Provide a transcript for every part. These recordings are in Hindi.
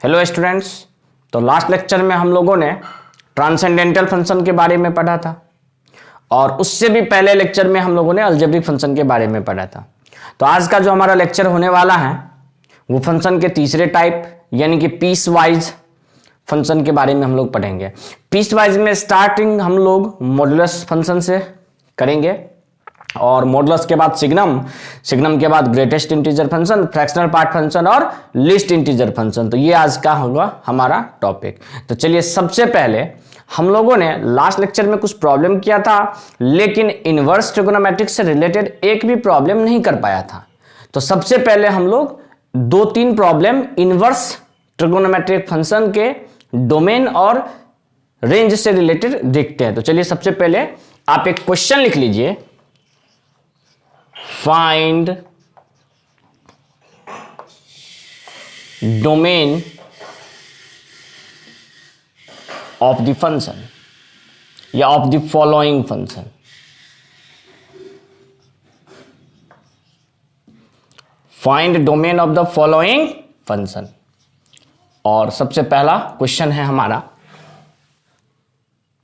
Hello students. तो लास्ट लेक्चर में हम लोगों ने ट्रांसेंडेंटल फंक्शन के बारे में पढ़ा था और उससे भी पहले लेक्चर में हम लोगों ने अलजेब्रिक फंक्शन के बारे में पढ़ा था। तो आज का जो हमारा लेक्चर होने वाला है वो फंक्शन के तीसरे टाइप यानी कि पीस वाइज फंक्शन के बारे में हम लोग पढ़ेंगे। पीस वाइज में स्टार्टिंग हम लोग मॉडुलस फंक्शन से करेंगे और मॉडुलस के बाद सिग्नम के बाद greatest integer function, fractional part function और लीस्ट इंटीजर फंक्शन। तो ये आज का होगा हमारा टॉपिक। तो चलिए, सबसे पहले हम लोगों ने लास्ट लेक्चर में कुछ प्रॉब्लम किया था लेकिन इनवर्स ट्रिगोनोमेट्रिक से रिलेटेड एक भी प्रॉब्लम नहीं कर पाया था। तो सबसे पहले हम लोग 2-3 प्रॉब्लम इनवर्स ट्रिगोनोमेट्रिक फंक्शन के डोमेन और रेंज से रिलेटेड देखते हैं। तो चलिए, सबसे पहले आप एक क्वेश्चन लिख लीजिए, find domain of the function या of the following function. Find domain of the following function. और सबसे पहला क्वेश्चन है हमारा।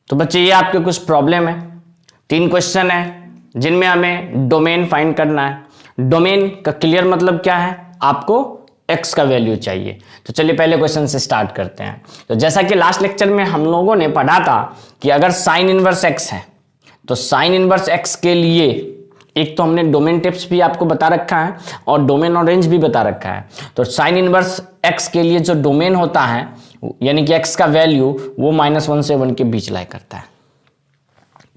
तो बच्चे, ये आपके कुछ प्रॉब्लम है, 3 क्वेश्चन है जिनमें हमें डोमेन फाइंड करना है। डोमेन का क्लियर मतलब क्या है, आपको x का वैल्यू चाहिए। तो चलिए पहले क्वेश्चन से स्टार्ट करते हैं। तो जैसा कि लास्ट लेक्चर में हम लोगों ने पढ़ा था कि अगर साइन इनवर्स x है तो साइन इनवर्स x के लिए एक तो हमने डोमेन टिप्स भी आपको बता रखा है और डोमेन और रेंज भी बता रखा है। तो साइन इनवर्स x के लिए जो डोमेन होता है यानी कि x का वैल्यू वो -1 से 1 के बीच लाई करता है।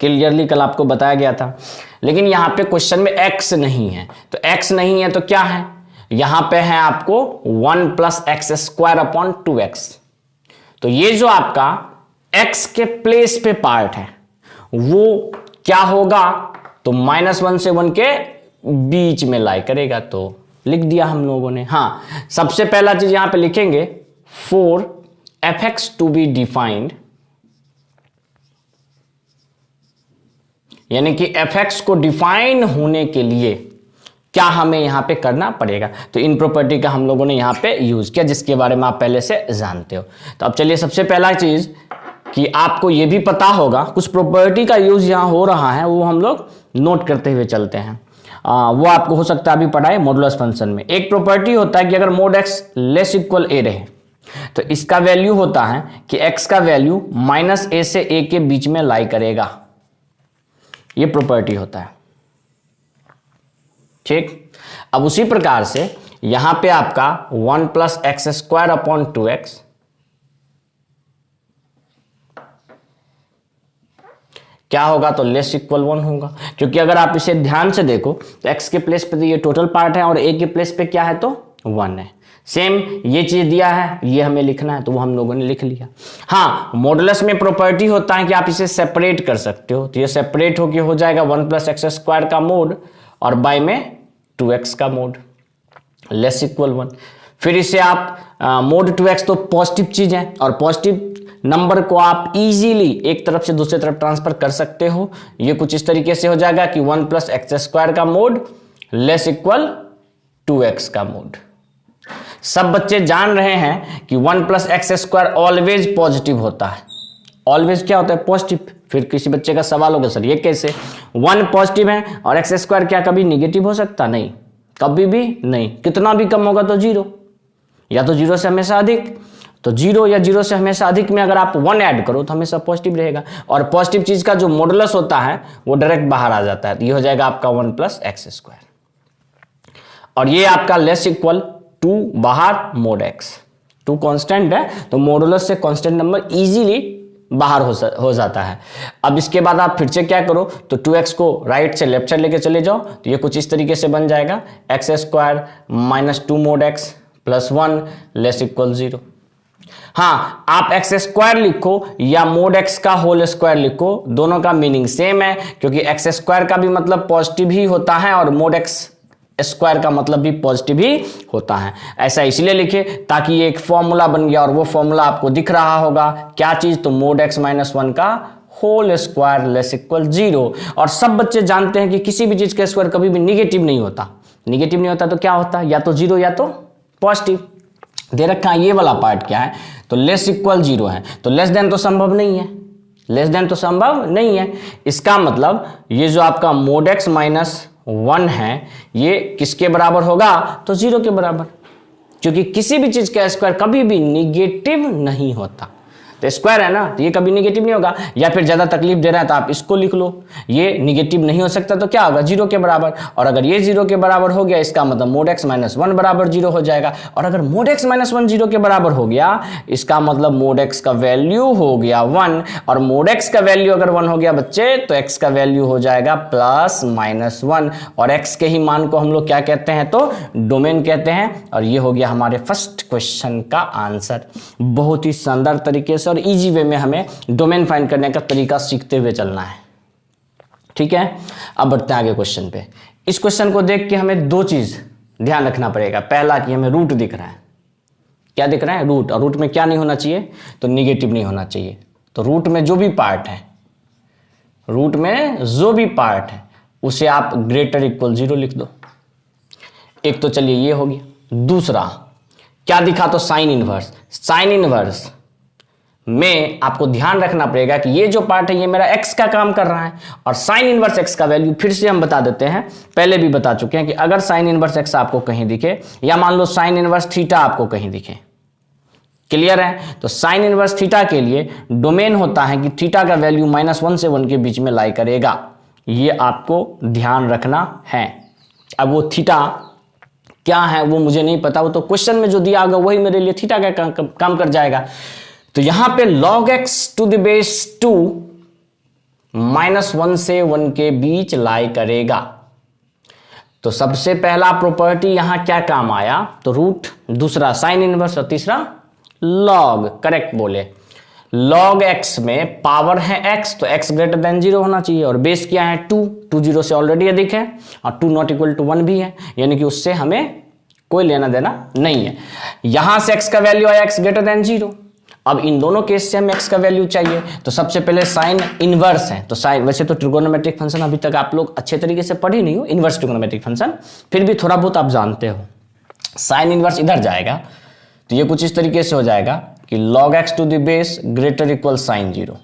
क्लियरली कल आपको बताया गया था। लेकिन यहां पे क्वेश्चन में x नहीं है। तो x नहीं है तो क्या है, यहां पे है आपको 1 + x² / 2x। तो ये जो आपका x के प्लेस पे पार्ट है वो क्या होगा, तो -1 से 1 के बीच में लाई करेगा। तो लिख दिया हम लोगों ने। हाँ, सबसे पहला चीज यहां पे लिखेंगे, for fx to be defined, यानी कि fx को डिफाइन होने के लिए क्या हमें यहां पे करना पड़ेगा। तो इन प्रॉपर्टी का हम लोगों ने यहां पे यूज किया जिसके बारे में आप पहले से जानते हो। तो अब चलिए, सबसे पहला चीज कि आपको यह भी पता होगा कुछ प्रॉपर्टी का यूज यहां हो रहा है, वो हम लोग नोट करते हुए चलते हैं। वो आपको हो सकता है अभी पढ़ा है मॉडुलस फंक्शन में। एक प्रॉपर्टी होता है कि अगर mod x <= a रहे तो इसका वैल्यू होता है कि x का वैल्यू -a से a के बीच में लाई करेगा। ये प्रॉपर्टी होता है, ठीक। अब उसी प्रकार से यहां पे आपका 1 + x² / 2x क्या होगा, तो <1 होगा। क्योंकि अगर आप इसे ध्यान से देखो तो x के प्लेस पे तो ये टोटल पार्ट है और a के प्लेस पे क्या है, तो 1 है। सेम ये चीज दिया है, ये हमें लिखना है, तो वो हम लोगों ने लिख लिया। हाँ, मॉडुलस में प्रॉपर्टी होता है कि आप इसे सेपरेट कर सकते हो। तो ये सेपरेट होके हो जाएगा 1 + x² का मोड और बाय में 2x का मोड <1। फिर इसे आप मोड 2x तो पॉजिटिव चीज है और पॉजिटिव नंबर को आप इजीली एक तरफ से दूसरी तरफ ट्रांसफर कर सकते हो। ये कुछ इस तरीके से हो जाएगा कि 1 + x² का मोड <= 2x का मोड। सब बच्चे जान रहे हैं कि 1 + x² ऑलवेज पॉजिटिव होता है। ऑलवेज क्या होता है, पॉजिटिव। फिर किसी बच्चे का सवाल होगा, सर ये कैसे, 1 पॉजिटिव है और x² क्या कभी निगेटिव हो सकता, नहीं, कभी भी नहीं। कितना भी कम होगा तो 0, या तो 0 से हमेशा अधिक। तो 0 या 0 से हमेशा अधिक में अगर आप 1 ऐड करो तो हमेशा पॉजिटिव रहेगा। और पॉजिटिव चीज का जो मॉडुलस होता है वो डायरेक्ट बाहर आ जाता है। तो ये हो जाएगा आपका 1 + x²। और ये आपका <2 बाहर mod x। 2 कांस्टेंट है तो मॉडुलस से कांस्टेंट नंबर इजीली बाहर हो जाता है। अब इसके बाद आप फिर से क्या करो, तो 2x को राइट से लेफ्ट साइड लेके चले जाओ तो ये कुछ इस तरीके से बन जाएगा, x² - 2 mod x + 1 <= 0। हाँ, आप x² लिखो या mod x का होल स्क्वायर लिखो, दोनों का मीनिंग सेम है। क्योंकि x² का भी मतलब पॉजिटिव ही होता है और mod x² का मतलब भी पॉजिटिव ही होता है। ऐसा इसलिए लिखे ताकि ये एक फॉर्मूला बन गया और वो फॉर्मूला आपको दिख रहा होगा। क्या चीज, तो mod x - 1 का होल स्क्वायर <= 0। और सब बच्चे जानते हैं कि किसी भी चीज का स्क्वायर कभी भी निगेटिव नहीं होता। निगेटिव नहीं होता तो क्या होता है, या तो 0 या तो पॉजिटिव। दे रखा है ये वाला पार्ट क्या है, तो लेस इक्वल 0 है, तो लेस देन तो संभव नहीं है, लेस देन तो संभव नहीं है। इसका मतलब ये जो आपका mod x माइनस 1 है ये किसके बराबर होगा, तो 0 के बराबर, क्योंकि किसी भी चीज का स्क्वायर कभी भी निगेटिव नहीं होता, तो स्क्वायर है ना, तो ये कभी निगेटिव नहीं होगा। या फिर ज्यादा तकलीफ दे रहा है तो आप इसको लिख लो, ये निगेटिव नहीं हो सकता तो क्या होगा, 0 के बराबर, और अगर ये 0 के बराबर हो गया इसका मतलब mod x माइनस 1 बराबर 0 हो जाएगा, और अगर mod x माइनस 1 0 के बराबर हो गया इसका मतलब mod x का वैल्यू हो गया 1, और mod x का वैल्यू अगर 1 हो गया बच्चे तो x का वैल्यू हो जाएगा प्लस माइनस 1, और x के ही मान को हम लोग क्या कहते हैं, तो डोमेन कहते हैं। और ये हो गया हमारे फर्स्ट क्वेश्चन का आंसर। बहुत ही शानदार तरीके से और इजी वे में हमें डोमेन फाइंड करने का तरीका सीखते हुए चलना है, ठीक है। अब बढ़ते हैं आगे क्वेश्चन पे। इस क्वेश्चन को देख के हमें दो चीज ध्यान रखना पड़ेगा। पहला कि हमें रूट दिख रहा है, क्या दिख रहा है, रूट, और रूट में क्या नहीं होना चाहिए, तो निगेटिव नहीं होना चाहिए। तो रूट में जो भी पार्ट है, रूट में जो भी पार्ट है उसे आप ग्रेटर इक्वल 0 लिख दो। एक तो चलिए ये हो गया। दूसरा क्या दिखा, तो साइन इनवर्स। साइन इनवर्स में आपको ध्यान रखना पड़ेगा कि ये जो पार्ट है ये मेरा x का काम कर रहा है, और साइन इनवर्स x का वैल्यू फिर से हम बता देते हैं, पहले भी बता चुके हैं कि अगर साइन इनवर्स x आपको कहीं दिखे, या मान लो साइन इनवर्स थीटा आपको कहीं दिखे, क्लियर है, तो साइन इनवर्स थीटा के लिए डोमेन होता है कि थीटा का वैल्यू -1 से 1 के बीच में लाई करेगा, ये आपको ध्यान रखना है। अब वो थीटा क्या है वो मुझे नहीं पता, वो तो क्वेश्चन में जो दिया होगा वही मेरे लिए थीटा का काम कर जाएगा। तो यहां पे log x to the base 2 -1 से 1 के बीच लाई करेगा। तो सबसे पहला प्रॉपर्टी यहां क्या काम आया, तो रूट, दूसरा साइन इनवर्स, और तीसरा log, करेक्ट बोले। log x में पावर है x, तो x ग्रेटर देन 0 होना चाहिए, और बेस क्या है 2, 2 0 से ऑलरेडी अधिक है, और 2 नॉट इक्वल टू 1 भी है, यानी कि उससे हमें कोई लेना देना नहीं है। यहां से x का वैल्यू आया x ग्रेटर देन 0। अब इन दोनों केस से हमें x का वैल्यू चाहिए, तो सबसे पहले साइन इनवर्स है, तो साइन, वैसे तो ट्रिगोनोमेट्रिक फंक्शन अभी तक आप लोग अच्छे तरीके से पढ़े नहीं हो, इनवर्स ट्रिगोनोमेट्रिक फंक्शन, फिर भी थोड़ा बहुत आप जानते हो। साइन इनवर्स इधर जाएगा तो ये कुछ इस तरीके से हो जाएगा कि log x to the base greater equal sign 0।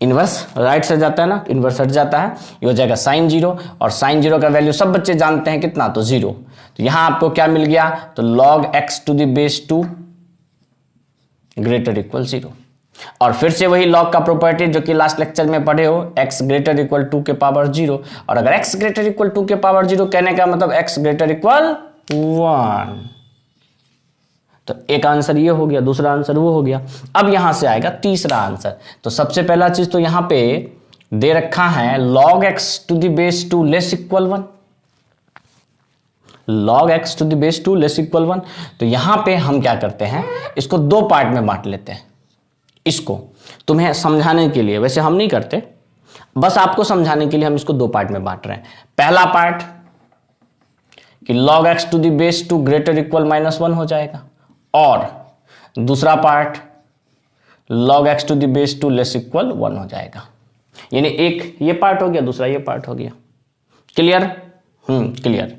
Inverse right से जाता है ना, इनवर्स हट जाता है, ये हो जाएगा साइन 0, और साइन 0 का वैल्यू सब बच्चे जानते हैं कितना, तो 0। तो यहां आपको क्या मिल गया, तो log x to the base 2 greater equal 0। और फिर से वही log का प्रॉपर्टी जो कि लास्ट लेक्चर में पढ़े हो, x ग्रेटर इक्वल 2 के पावर 0, और अगर x ग्रेटर इक्वल 2 के पावर 0 कहने का मतलब x ग्रेटर इक्वल 1। तो एक आंसर ये हो गया, दूसरा आंसर वो हो गया। अब यहां से आएगा तीसरा आंसर। तो सबसे पहला चीज तो यहां पे दे रखा है log x to the base 2 less equal 1, log x to the base 2 less equal 1। तो यहां पे हम क्या करते हैं, इसको दो पार्ट में बांट लेते हैं। इसको तुम्हें समझाने के लिए, वैसे हम नहीं करते, बस आपको समझाने के लिए हम इसको दो पार्ट में बांट रहे हैं। पहला पार्ट कि log x to the base 2 greater equal -1 हो जाएगा, और दूसरा part log x to the base 2 less equal 1 हो जाएगा। यानी एक ये पार्ट हो गया, दूसरा ये पार्ट हो गया। क्लियर? क्लियर।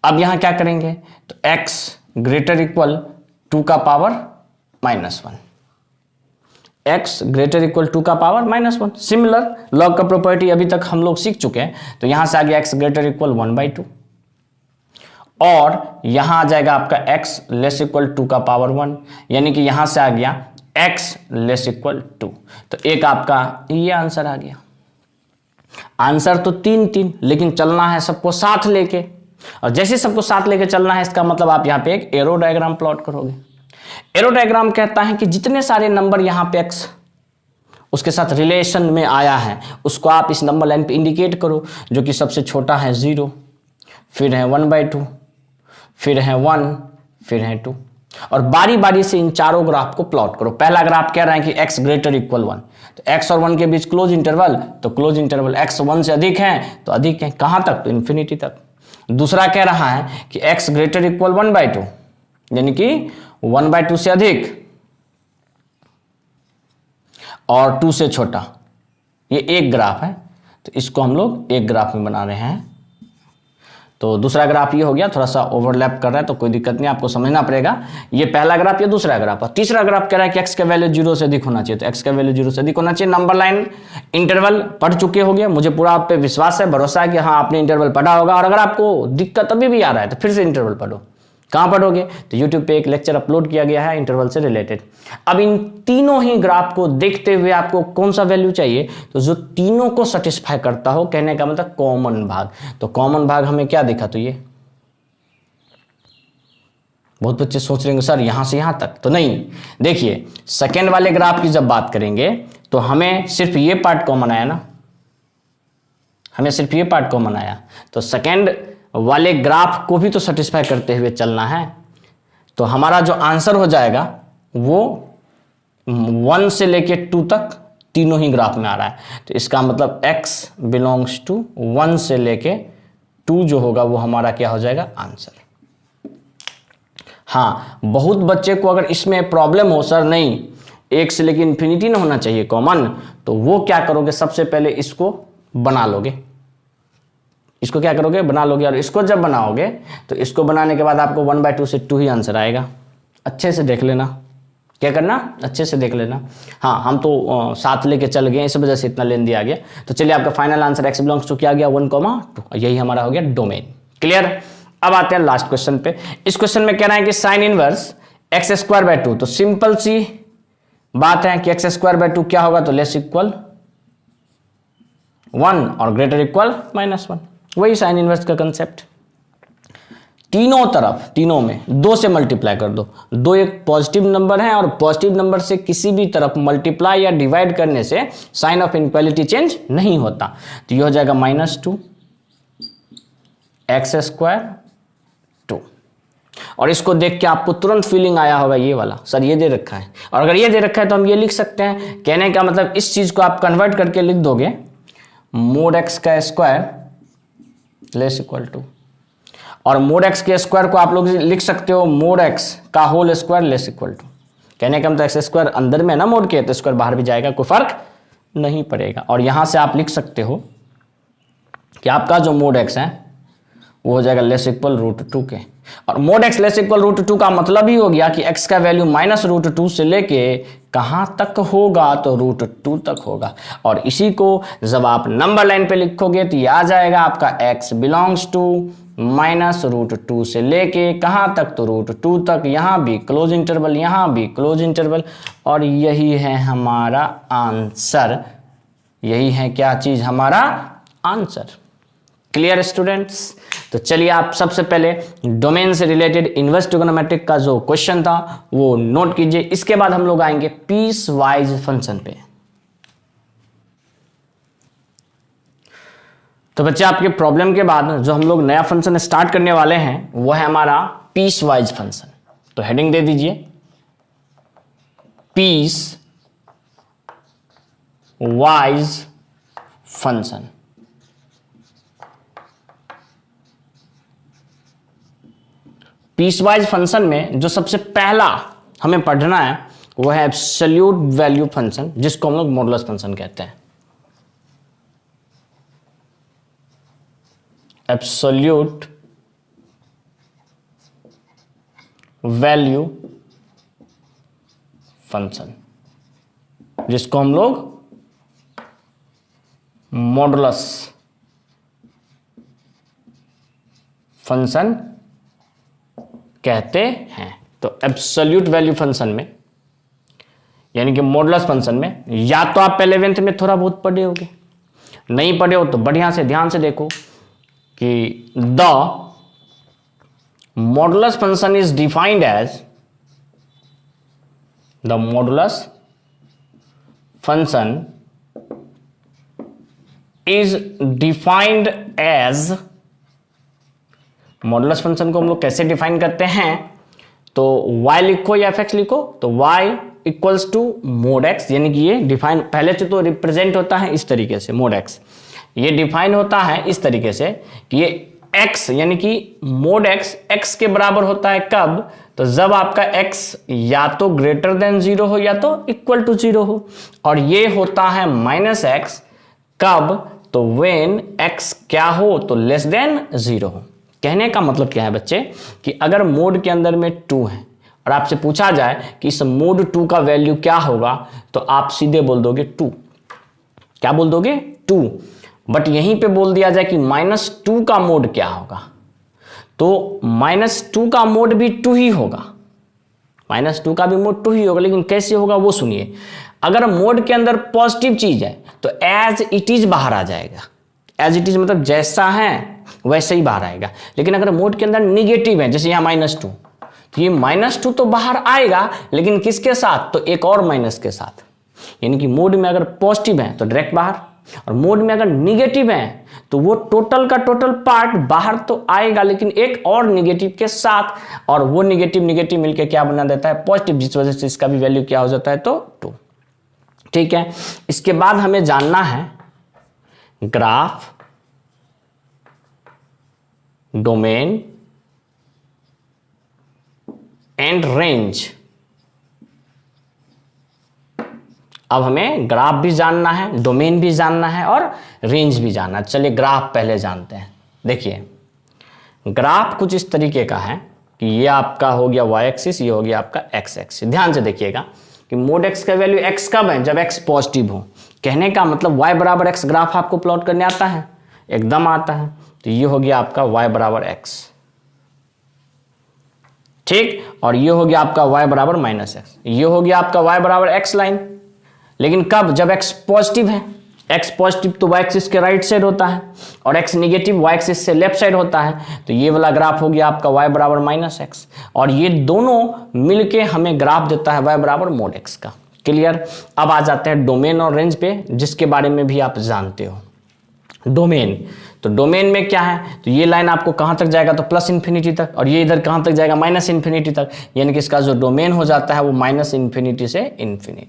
अब यहां क्या करेंगे, तो x ग्रेटर इक्वल 2 का पावर -1, x ग्रेटर इक्वल 2 का पावर -1। सिमिलर log का प्रॉपर्टी अभी तक हम लोग सीख चुके हैं। तो यहां से आ गया x ग्रेटर इक्वल 1/2, और यहां आ जाएगा आपका x लेस इक्वल 2 का पावर 1, यानी कि यहां से आ गया x लेस इक्वल 2। तो एक आपका ये आंसर आ गया। आंसर तो 3, लेकिन चलना है सबको साथ लेके, और जैसे सबको साथ लेके चलना है इसका मतलब आप यहां पे एक एरो डायग्राम प्लॉट करोगे। एरो डायग्राम कहता है कि जितने सारे नंबर यहां पे x उसके साथ रिलेशन में आया है उसको आप इस नंबर लाइन पे इंडिकेट करो, जो कि सबसे छोटा है 0, फिर है 1/2, फिर है 1, फिर है 2, और बारी बारी से इन चारों ग्राफ को प्लॉट करो। पहला ग्राफ कह रहा है कि x ग्रेटर इक्वल 1, तो x और 1 के बीच क्लोज इंटरवल, तो क्लोज इंटरवल x 1 से अधिक है तो अधिक है, कहां तक, तो इन्फिनिटी तक। दूसरा कह रहा है कि x ग्रेटर इक्वल 1/2, यानी कि 1/2 से अधिक और 2 से छोटा। ये एक ग्राफ है, तो इसको हम लोग एक ग्राफ में बना रहे हैं। तो दूसरा ग्राफ ये हो गया, थोड़ा सा ओवरलैप कर रहा है तो कोई दिक्कत नहीं, आपको समझना पड़ेगा। ये पहला ग्राफ, ये दूसरा ग्राफ। और तीसरा ग्राफ कह रहा है कि एक्स का वैल्यू 0 से अधिक होना चाहिए, तो एक्स का वैल्यू 0 से अधिक होना चाहिए। नंबर लाइन इंटरवल पढ़ चुके होंगे, मुझे पूरा आप पे विश्वास है, भरोसा है कि हाँ आपने इंटरवल पढ़ा होगा। और अगर आपको दिक्कत अभी भी आ रहा है तो फिर से इंटरवल पढ़ो। कहाँ पढ़ोगे? तो YouTube पे एक लेक्चर अपलोड किया गया है इंटरवल से रिलेटेड। अब इन तीनों ही ग्राफ को देखते हुए आपको कौन सा वैल्यू चाहिए? तो जो तीनों को सेटिस्फाई करता हो, कहने का मतलब कॉमन भाग। तो कॉमन भाग हमें क्या दिखा? तो ये बहुत बच्चे सोच रहे हैं सर यहां से यहां तक, तो नहीं। देखिए सेकेंड वाले ग्राफ की जब बात करेंगे तो हमें सिर्फ ये पार्ट कॉमन आया ना, हमें सिर्फ ये पार्ट कॉमन आया। तो सेकेंड वाले ग्राफ को भी तो सेटिस्फाई करते हुए चलना है। तो हमारा जो आंसर हो जाएगा वो 1 से लेके 2 तक तीनों ही ग्राफ में आ रहा है। तो इसका मतलब x बिलोंग्स टू 1 से लेके 2 जो होगा वो हमारा क्या हो जाएगा? आंसर। हाँ, बहुत बच्चे को अगर इसमें प्रॉब्लम हो, सर नहीं 1 से लेके इन्फिनिटी ना होना चाहिए कॉमन, तो वो क्या करोगे? सबसे पहले इसको बना लोगे, इसको क्या करोगे? बना लोगे। और इसको जब बनाओगे तो इसको बनाने के बाद आपको 1/2 से 2 ही आंसर आएगा। अच्छे से देख लेना, क्या करना? अच्छे से देख लेना। हाँ, हम तो साथ लेके चल गए, इस वजह से इतना लेन दिया गया। तो चलिए आपका final answer x belongs to क्या गया? 1,2। यही हमारा हो गया डोमेन। क्लियर? अब आते हैं लास्ट क्वेश्चन पे। इस क्वेश्चन में कहना है कि साइन इनवर्स x²/2। तो सिंपल सी बात है कि x²/2 क्या होगा? तो लेस इक्वल 1 और ग्रेटर इक्वल -1। वही साइन इनवर्स का कंसेप्ट। तीनों तरफ, तीनों में 2 से मल्टीप्लाई कर दो। 2 एक पॉजिटिव नंबर है और पॉजिटिव नंबर से किसी भी तरफ मल्टीप्लाई या डिवाइड करने से साइन ऑफ इनइक्वालिटी चेंज नहीं होता। तो ये हो जाएगा -2 x²। और इसको देख के आपको तुरंत फीलिंग आया होगा ये वाला, सर ये दे रखा है। और अगर ये दे रखा है तो हम ये लिख सकते हैं। कहने का मतलब इस चीज को आप कन्वर्ट करके लिख दोगे mod x का स्क्वायर लेस इक्वल टू, और mod x के स्क्वायर को आप लोग लिख सकते हो mod x का whole square less equal two. कहने का मतलब x² अंदर में ना मोड के, तो स्क्वायर बाहर भी जाएगा, कोई फर्क नहीं पड़ेगा। और यहां से आप लिख सकते हो कि आपका जो mod x है वो हो जाएगा लेस इक्वल √2 के। और mod x लेस इक्वल √2 का मतलब ही हो गया कि x का वैल्यू -√2 से लेके कहां तक होगा? तो √2 तक होगा। और इसी को जब आप नंबर लाइन पे लिखोगे तो ये आ जाएगा आपका x बिलोंग्स टू -√2 से लेके कहां तक? तो √2 तक। यहां भी क्लोज इंटरवल, यहां भी क्लोज इंटरवल। और यही है हमारा आंसर। यही है क्या चीज? हमारा आंसर। Clear students? तो चलिए आप सबसे पहले डोमेन से रिलेटेड इनवर्स ट्रिगोनोमेट्रिक का जो क्वेश्चन था वो नोट कीजिए। इसके बाद हम लोग आएंगे पीस वाइज फंक्शन पे। तो बच्चे आपके प्रॉब्लम के बाद जो हम लोग नया फंक्शन स्टार्ट करने वाले हैं वो है हमारा पीस वाइज फंक्शन। तो हेडिंग दे दीजिए piecewise function. Piecewise function में जो सबसे पहला हमें पढ़ना है वो है एब्सोल्यूट वैल्यू फंक्शन, जिसको हम लोग मॉडुलस फंक्शन कहते हैं। एब्सोल्यूट वैल्यू फंक्शन, जिसको हम लोग मॉडुलस फंक्शन कहते हैं। तो एब्सोल्यूट वैल्यू फंक्शन में यानी कि मॉडुलस फंक्शन में या तो आप 11th में थोड़ा बहुत पढ़े होगे, नहीं पढ़े हो तो बढ़िया से ध्यान से देखो कि the modulus function is defined as, the modulus function is defined as, modulus function को हम लोग कैसे डिफाइन करते हैं? तो y लिखो या fx लिखो, तो y equals to mod x, यानी कि ये डिफाइन पहले से तो रिप्रेजेंट होता है इस तरीके से, mod x ये डिफाइन होता है इस तरीके से कि ये x यानी कि mod x x के बराबर होता है कब? तो जब आपका x या तो ग्रेटर देन 0 हो या तो इक्वल टू 0 हो। और ये होता है -x कब? तो when x क्या हो? तो लेस देन 0 हो। कहने का मतलब क्या है बच्चे कि अगर मोड के अंदर में 2 है और आपसे पूछा जाए कि इस मोड 2 का वैल्यू क्या होगा, तो आप सीधे बोल दोगे 2। क्या बोल दोगे? 2। बट यहीं पे बोल दिया जाए कि -2 का मोड क्या होगा, तो -2 का मोड भी 2 ही होगा। -2 का भी मोड 2 ही होगा, लेकिन कैसे होगा वो सुनिए। अगर मोड के अंदर पॉजिटिव चीज है तो एज इट इज बाहर आ जाएगा। एज इट इज मतलब जैसा है वैसे ही बाहर आएगा। लेकिन अगर मोड के अंदर निगेटिव है, जैसे यहाँ -2, तो ये -2 तो बाहर आएगा, लेकिन किसके साथ? तो एक और माइनस के साथ। यानी कि मोड में अगर पॉजिटिव है तो डायरेक्ट बाहर, और मोड में अगर निगेटिव है तो वो टोटल का टोटल पार्ट बाहर तो आएगा, लेकिन एक और निगेटिव के साथ, और वो निगेटिव निगेटिव मिलके क्या बना देता है? पॉजिटिव, जिस वजह से इसका भी वैल्यू क्या हो जाता है? तो 2। ठीक है। इसके बाद हमें जानना है ग्राफ, डोमेन एंड रेंज। अब हमें ग्राफ भी जानना है, डोमेन भी जानना है और रेंज भी जानना है। चलिए ग्राफ पहले जानते हैं। देखिए ग्राफ कुछ इस तरीके का है कि ये आपका हो गया y एक्सिस, ये हो गया आपका x एक्सिस। ध्यान से देखिएगा कि मोड x का वैल्यू x कब है? जब x पॉजिटिव हो। कहने का मतलब y बराबर x ग्राफ आपको प्लॉट करने आता है? एकदम आता है। तो ये हो गया आपका y बराबर x, ठीक, और ये हो गया आपका y बराबर -x, ये हो गया आपका y बराबर x लाइन। लेकिन कब? जब x पॉजिटिव है। x पॉजिटिव तो y एक्सिस के राइट साइड होता है, और x निगेटिव y एक्सिस से लेफ्ट साइड होता है। तो ये वाला ग्राफ हो गया आपका y बराबर -x, और ये दोनों मिलके हमें ग्राफ देता है y बराबर मोड x का। क्लियर। अब आ जाते हैं डोमेन और रेंज पे, जिसके बारे में भी आप जानते हो। डोमेन, तो डोमेन में क्या है? तो ये लाइन आपको कहां तक जाएगा? तो +∞ तक, और ये इधर कहां तक जाएगा? -∞ तक। यानी कि इसका जो डोमेन हो जाता है वो -∞ से ∞।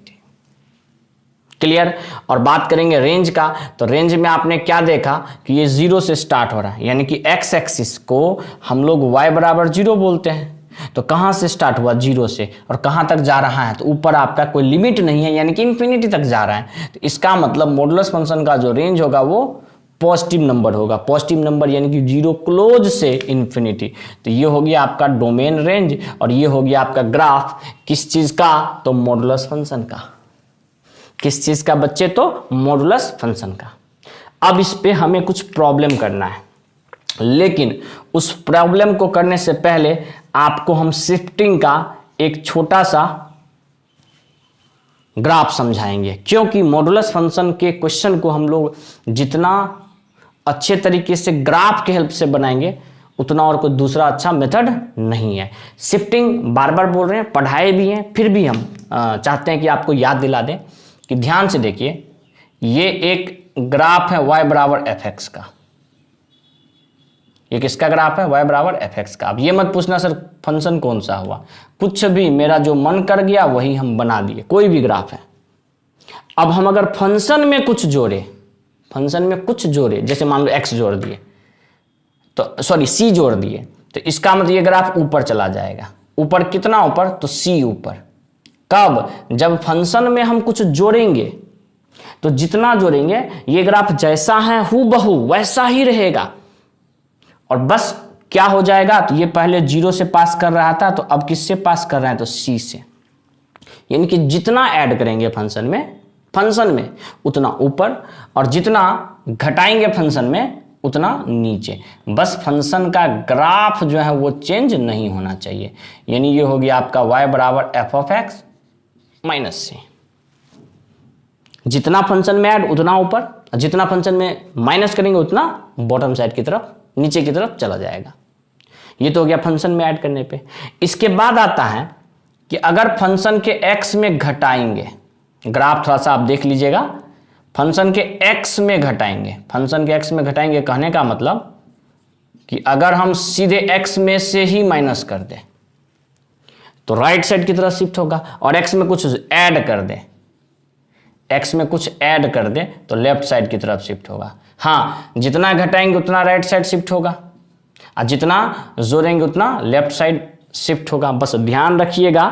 क्लियर। और बात करेंगे रेंज का, तो रेंज में आपने क्या देखा कि ये 0 से स्टार्ट हो रहा है, यानी कि x एक्सिस को हम लोग y बराबर 0 बोलते हैं। तो कहां से स्टार्ट हुआ? 0 से, और कहां तक जा रहा है? तो ऊपर आपका कोई लिमिट नहीं है, यानी कि इन्फिनिटी तक जा रहा है। तो इसका मतलब मॉडुलस फंक्शन का जो रेंज होगा वो पॉजिटिव नंबर होगा। पॉजिटिव नंबर यानी कि 0 क्लोज से इन्फिनिटी। तो ये हो गया आपका डोमेन रेंज, और ये हो गया आपका ग्राफ किस चीज का? तो मॉडुलस फंक्शन का। किस चीज का बच्चे? तो मॉडुलस फंक्शन का। अब इस पे हमें कुछ प्रॉब्लम करना है, लेकिन उस प्रॉब्लम को करने से पहले आपको हम शिफ्टिंग का एक छोटा सा ग्राफ समझाएंगे, क्योंकि मॉडुलस फंक्शन के क्वेश्चन को हम लोग जितना अच्छे तरीके से ग्राफ के हेल्प से बनाएंगे उतना और कोई दूसरा अच्छा मेथड नहीं है। शिफ्टिंग बार बार बोल रहे हैं, पढ़ाए भी हैं, फिर भी हम चाहते हैं कि आपको याद दिला दें कि ध्यान से देखिए। ये एक ग्राफ है y बराबर fx का। ये किसका ग्राफ है? y बराबर fx का। अब ये मत पूछना सर फंक्शन कौन सा हुआ, कुछ भी, मेरा जो मन कर गया वही हम बना दिए, कोई भी ग्राफ है। अब हम अगर फंक्शन में कुछ जोड़े, फंक्शन में कुछ जोड़े, जैसे मान लो x जोड़ दिए, तो सॉरी c जोड़ दिए, तो इसका मतलब ये ग्राफ ऊपर चला जाएगा। ऊपर कितना ऊपर? तो c ऊपर। कब? जब फंक्शन में हम कुछ जोड़ेंगे, तो जितना जोड़ेंगे ये ग्राफ जैसा है हूबहू वैसा ही रहेगा, और बस क्या हो जाएगा? तो ये पहले 0 से पास कर रहा था, तो अब किससे पास कर रहा है? तो c से। यानी कि जितना ऐड करेंगे फंक्शन में उतना ऊपर, और जितना घटाएंगे फंक्शन में उतना नीचे। बस फंक्शन का ग्राफ जो है वो चेंज नहीं होना चाहिए। यानी ये हो गया आपका y बराबर f(x) - c। जितना फंक्शन में ऐड उतना ऊपर, जितना फंक्शन में माइनस करेंगे उतना बॉटम साइड की तरफ, नीचे की तरफ चला जाएगा। ये तो हो गया फंक्शन में ऐड करने पे। इसके बाद आता है कि अगर फंक्शन के x में घटाएंगे, ग्राफ थोड़ा सा आप देख लीजिएगा, फंक्शन के x में घटाएंगे, फंक्शन के x में घटाएंगे, कहने का मतलब कि अगर हम सीधे x में से ही माइनस कर दें तो राइट साइड की तरफ शिफ्ट होगा, और x में कुछ ऐड कर दें, x में कुछ ऐड कर दें तो लेफ्ट साइड की तरफ शिफ्ट होगा। हाँ, जितना घटाएंगे उतना राइट साइड शिफ्ट होगा, और जितना जोड़ेंगे उतना लेफ्ट साइड शिफ्ट होगा। बस ध्यान रखिएगा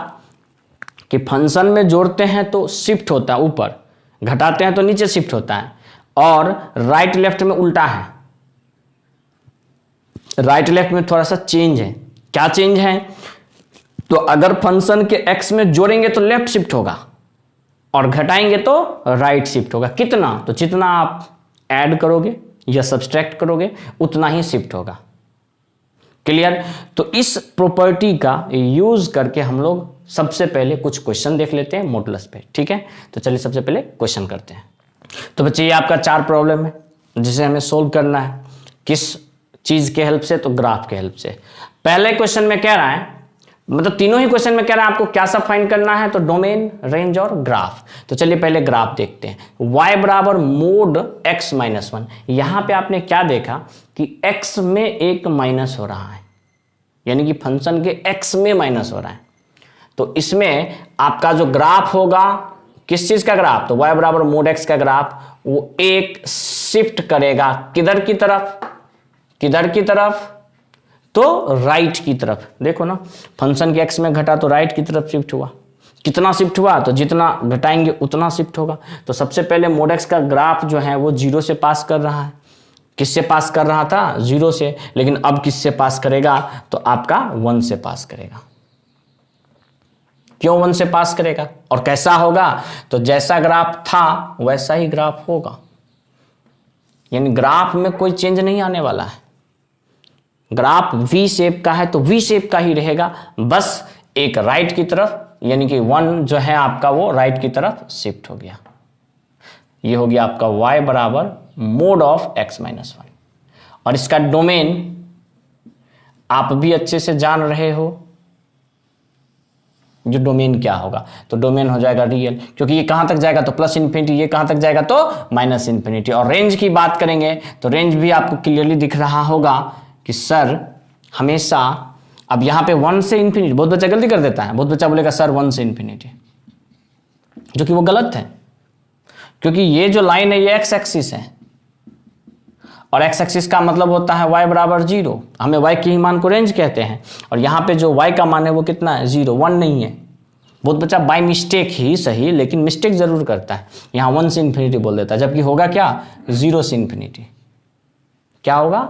कि फंक्शन में जोड़ते हैं तो शिफ्ट होता है ऊपर, घटाते हैं तो नीचे शिफ्ट होता है, और राइट लेफ्ट में उल्टा है। राइट लेफ्ट में थोड़ा सा चेंज है। क्या चेंज है? तो अगर फंक्शन के एक्स में जोड़ेंगे तो लेफ्ट शिफ्ट होगा और घटाएंगे तो राइट शिफ्ट होगा। कितना? तो जितना आप ऐड करोगे या सब्सट्रैक्ट करोगे उतना ही शिफ्ट होगा। क्लियर? तो इस प्रॉपर्टी का यूज करके हम लोग सबसे पहले कुछ क्वेश्चन देख लेते हैं मॉडुलस पे। ठीक है, तो चलिए सबसे पहले क्वेश्चन करते हैं। तो बच्चे ये आपका 4 प्रॉब्लम है जिसे हमें सोल्व करना है। किस चीज के हेल्प से? तो ग्राफ के हेल्प से। पहले क्वेश्चन में कह रहा है, मतलब तीनों ही क्वेश्चन में कह रहा है आपको क्या सब फाइंड करना है, तो डोमेन, रेंज और ग्राफ। तो चलिए पहले ग्राफ देखते हैं। y बराबर मोड x माइनस 1। यहां पे आपने क्या देखा कि x में एक माइनस हो रहा है, यानी कि फंक्शन के x में माइनस हो रहा है। तो इसमें आपका जो ग्राफ होगा, किस चीज का ग्राफ? तो y बराबर मोड x का ग्राफ, वो एक शिफ्ट करेगा किधर की तरफ? किधर की तरफ? तो राइट की तरफ। देखो ना, फंक्शन के x में घटा तो राइट की तरफ शिफ्ट हुआ। कितना शिफ्ट हुआ? तो जितना घटाएंगे उतना शिफ्ट होगा। तो सबसे पहले मोड x का ग्राफ जो है वो 0 से पास कर रहा है। किससे पास कर रहा था? 0 से। लेकिन अब किससे पास करेगा? तो आपका 1 से पास करेगा। क्यों 1 से पास करेगा? और कैसा होगा? तो जैसा ग्राफ था वैसा ही ग्राफ होगा, यानी ग्राफ में कोई चेंज नहीं आने वाला है। ग्राफ वी शेप का है तो वी शेप का ही रहेगा, बस एक राइट की तरफ, यानी कि 1 जो है आपका वो राइट की तरफ शिफ्ट हो गया। ये हो गया आपका y बराबर मोड ऑफ x माइनस 1। और इसका डोमेन आप भी अच्छे से जान रहे हो, जो डोमेन क्या होगा? तो डोमेन हो जाएगा रियल, क्योंकि ये कहां तक जाएगा? तो प्लस इन्फिनिटी। ये कहां तक जाएगा? तो माइनस इन्फिनिटी। और रेंज की बात करेंगे तो रेंज भी आपको क्लियरली दिख रहा होगा कि सर हमेशा, अब यहां पे 1 से इन्फिनिटी, बहुत बच्चा गलती कर देता है, बहुत बच्चा बोलेगा सर 1 से इन्फिनिटी, जो कि वो गलत है, क्योंकि ये जो लाइन है ये एक्स एक्सिस है और एक्स एक्सिस का मतलब होता है y बराबर 0। हमें y की ही मान को रेंज कहते हैं, और यहाँ पे जो y का मान है वो कितना है? 0, 1 नहीं है। बहुत बच्चा बाय मिस्टेक ही सही, लेकिन मिस्टेक जरूर करता है, यहाँ 1 से इन्फिनिटी बोल देता है, जबकि होगा क्या? 0 से इन्फिनिटी। क्या होगा?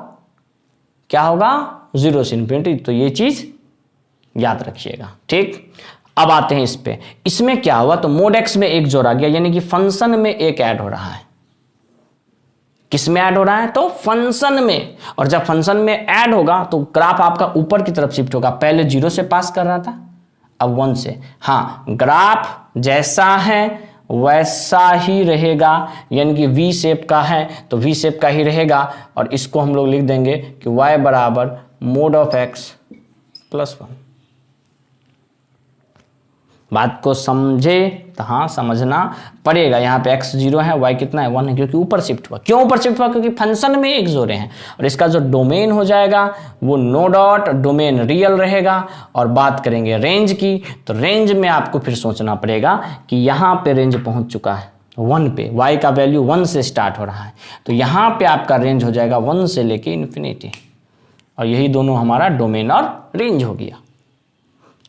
क्या होगा? 0 से इन्फिनिटी। तो ये चीज याद रखिएगा। ठीक, अब आते हैं इस पे। इसमें क्या हुआ? तो मोड x में एक जोड़ा गया, यानी कि फंक्शन में एक ऐड हो रहा है। किस में ऐड हो रहा है? तो फंक्शन में। और जब फंक्शन में ऐड होगा तो ग्राफ आपका ऊपर की तरफ शिफ्ट होगा। पहले 0 से पास कर रहा था, अब 1 से। हाँ, ग्राफ जैसा है वैसा ही रहेगा, यानी कि वी शेप का है तो वी शेप का ही रहेगा। और इसको हम लोग लिख देंगे कि y बराबर मोड ऑफ x प्लस 1। बात को समझे? तो हाँ, समझना पड़ेगा। यहाँ पे x 0 है, y कितना है? 1 है, क्योंकि ऊपर शिफ्ट हुआ। क्यों ऊपर शिफ्ट हुआ? क्योंकि फंक्शन में एक जोड़े हैं। और इसका जो डोमेन हो जाएगा वो नो डॉट, डोमेन रियल रहेगा। और बात करेंगे रेंज की, तो रेंज में आपको फिर सोचना पड़ेगा कि यहाँ पे रेंज पहुंच चुका है 1 पे, y का वैल्यू 1 से स्टार्ट हो रहा है, तो यहाँ पे आपका रेंज हो जाएगा 1 से लेके इन्फिनिटी। और यही दोनों हमारा डोमेन और रेंज हो गया।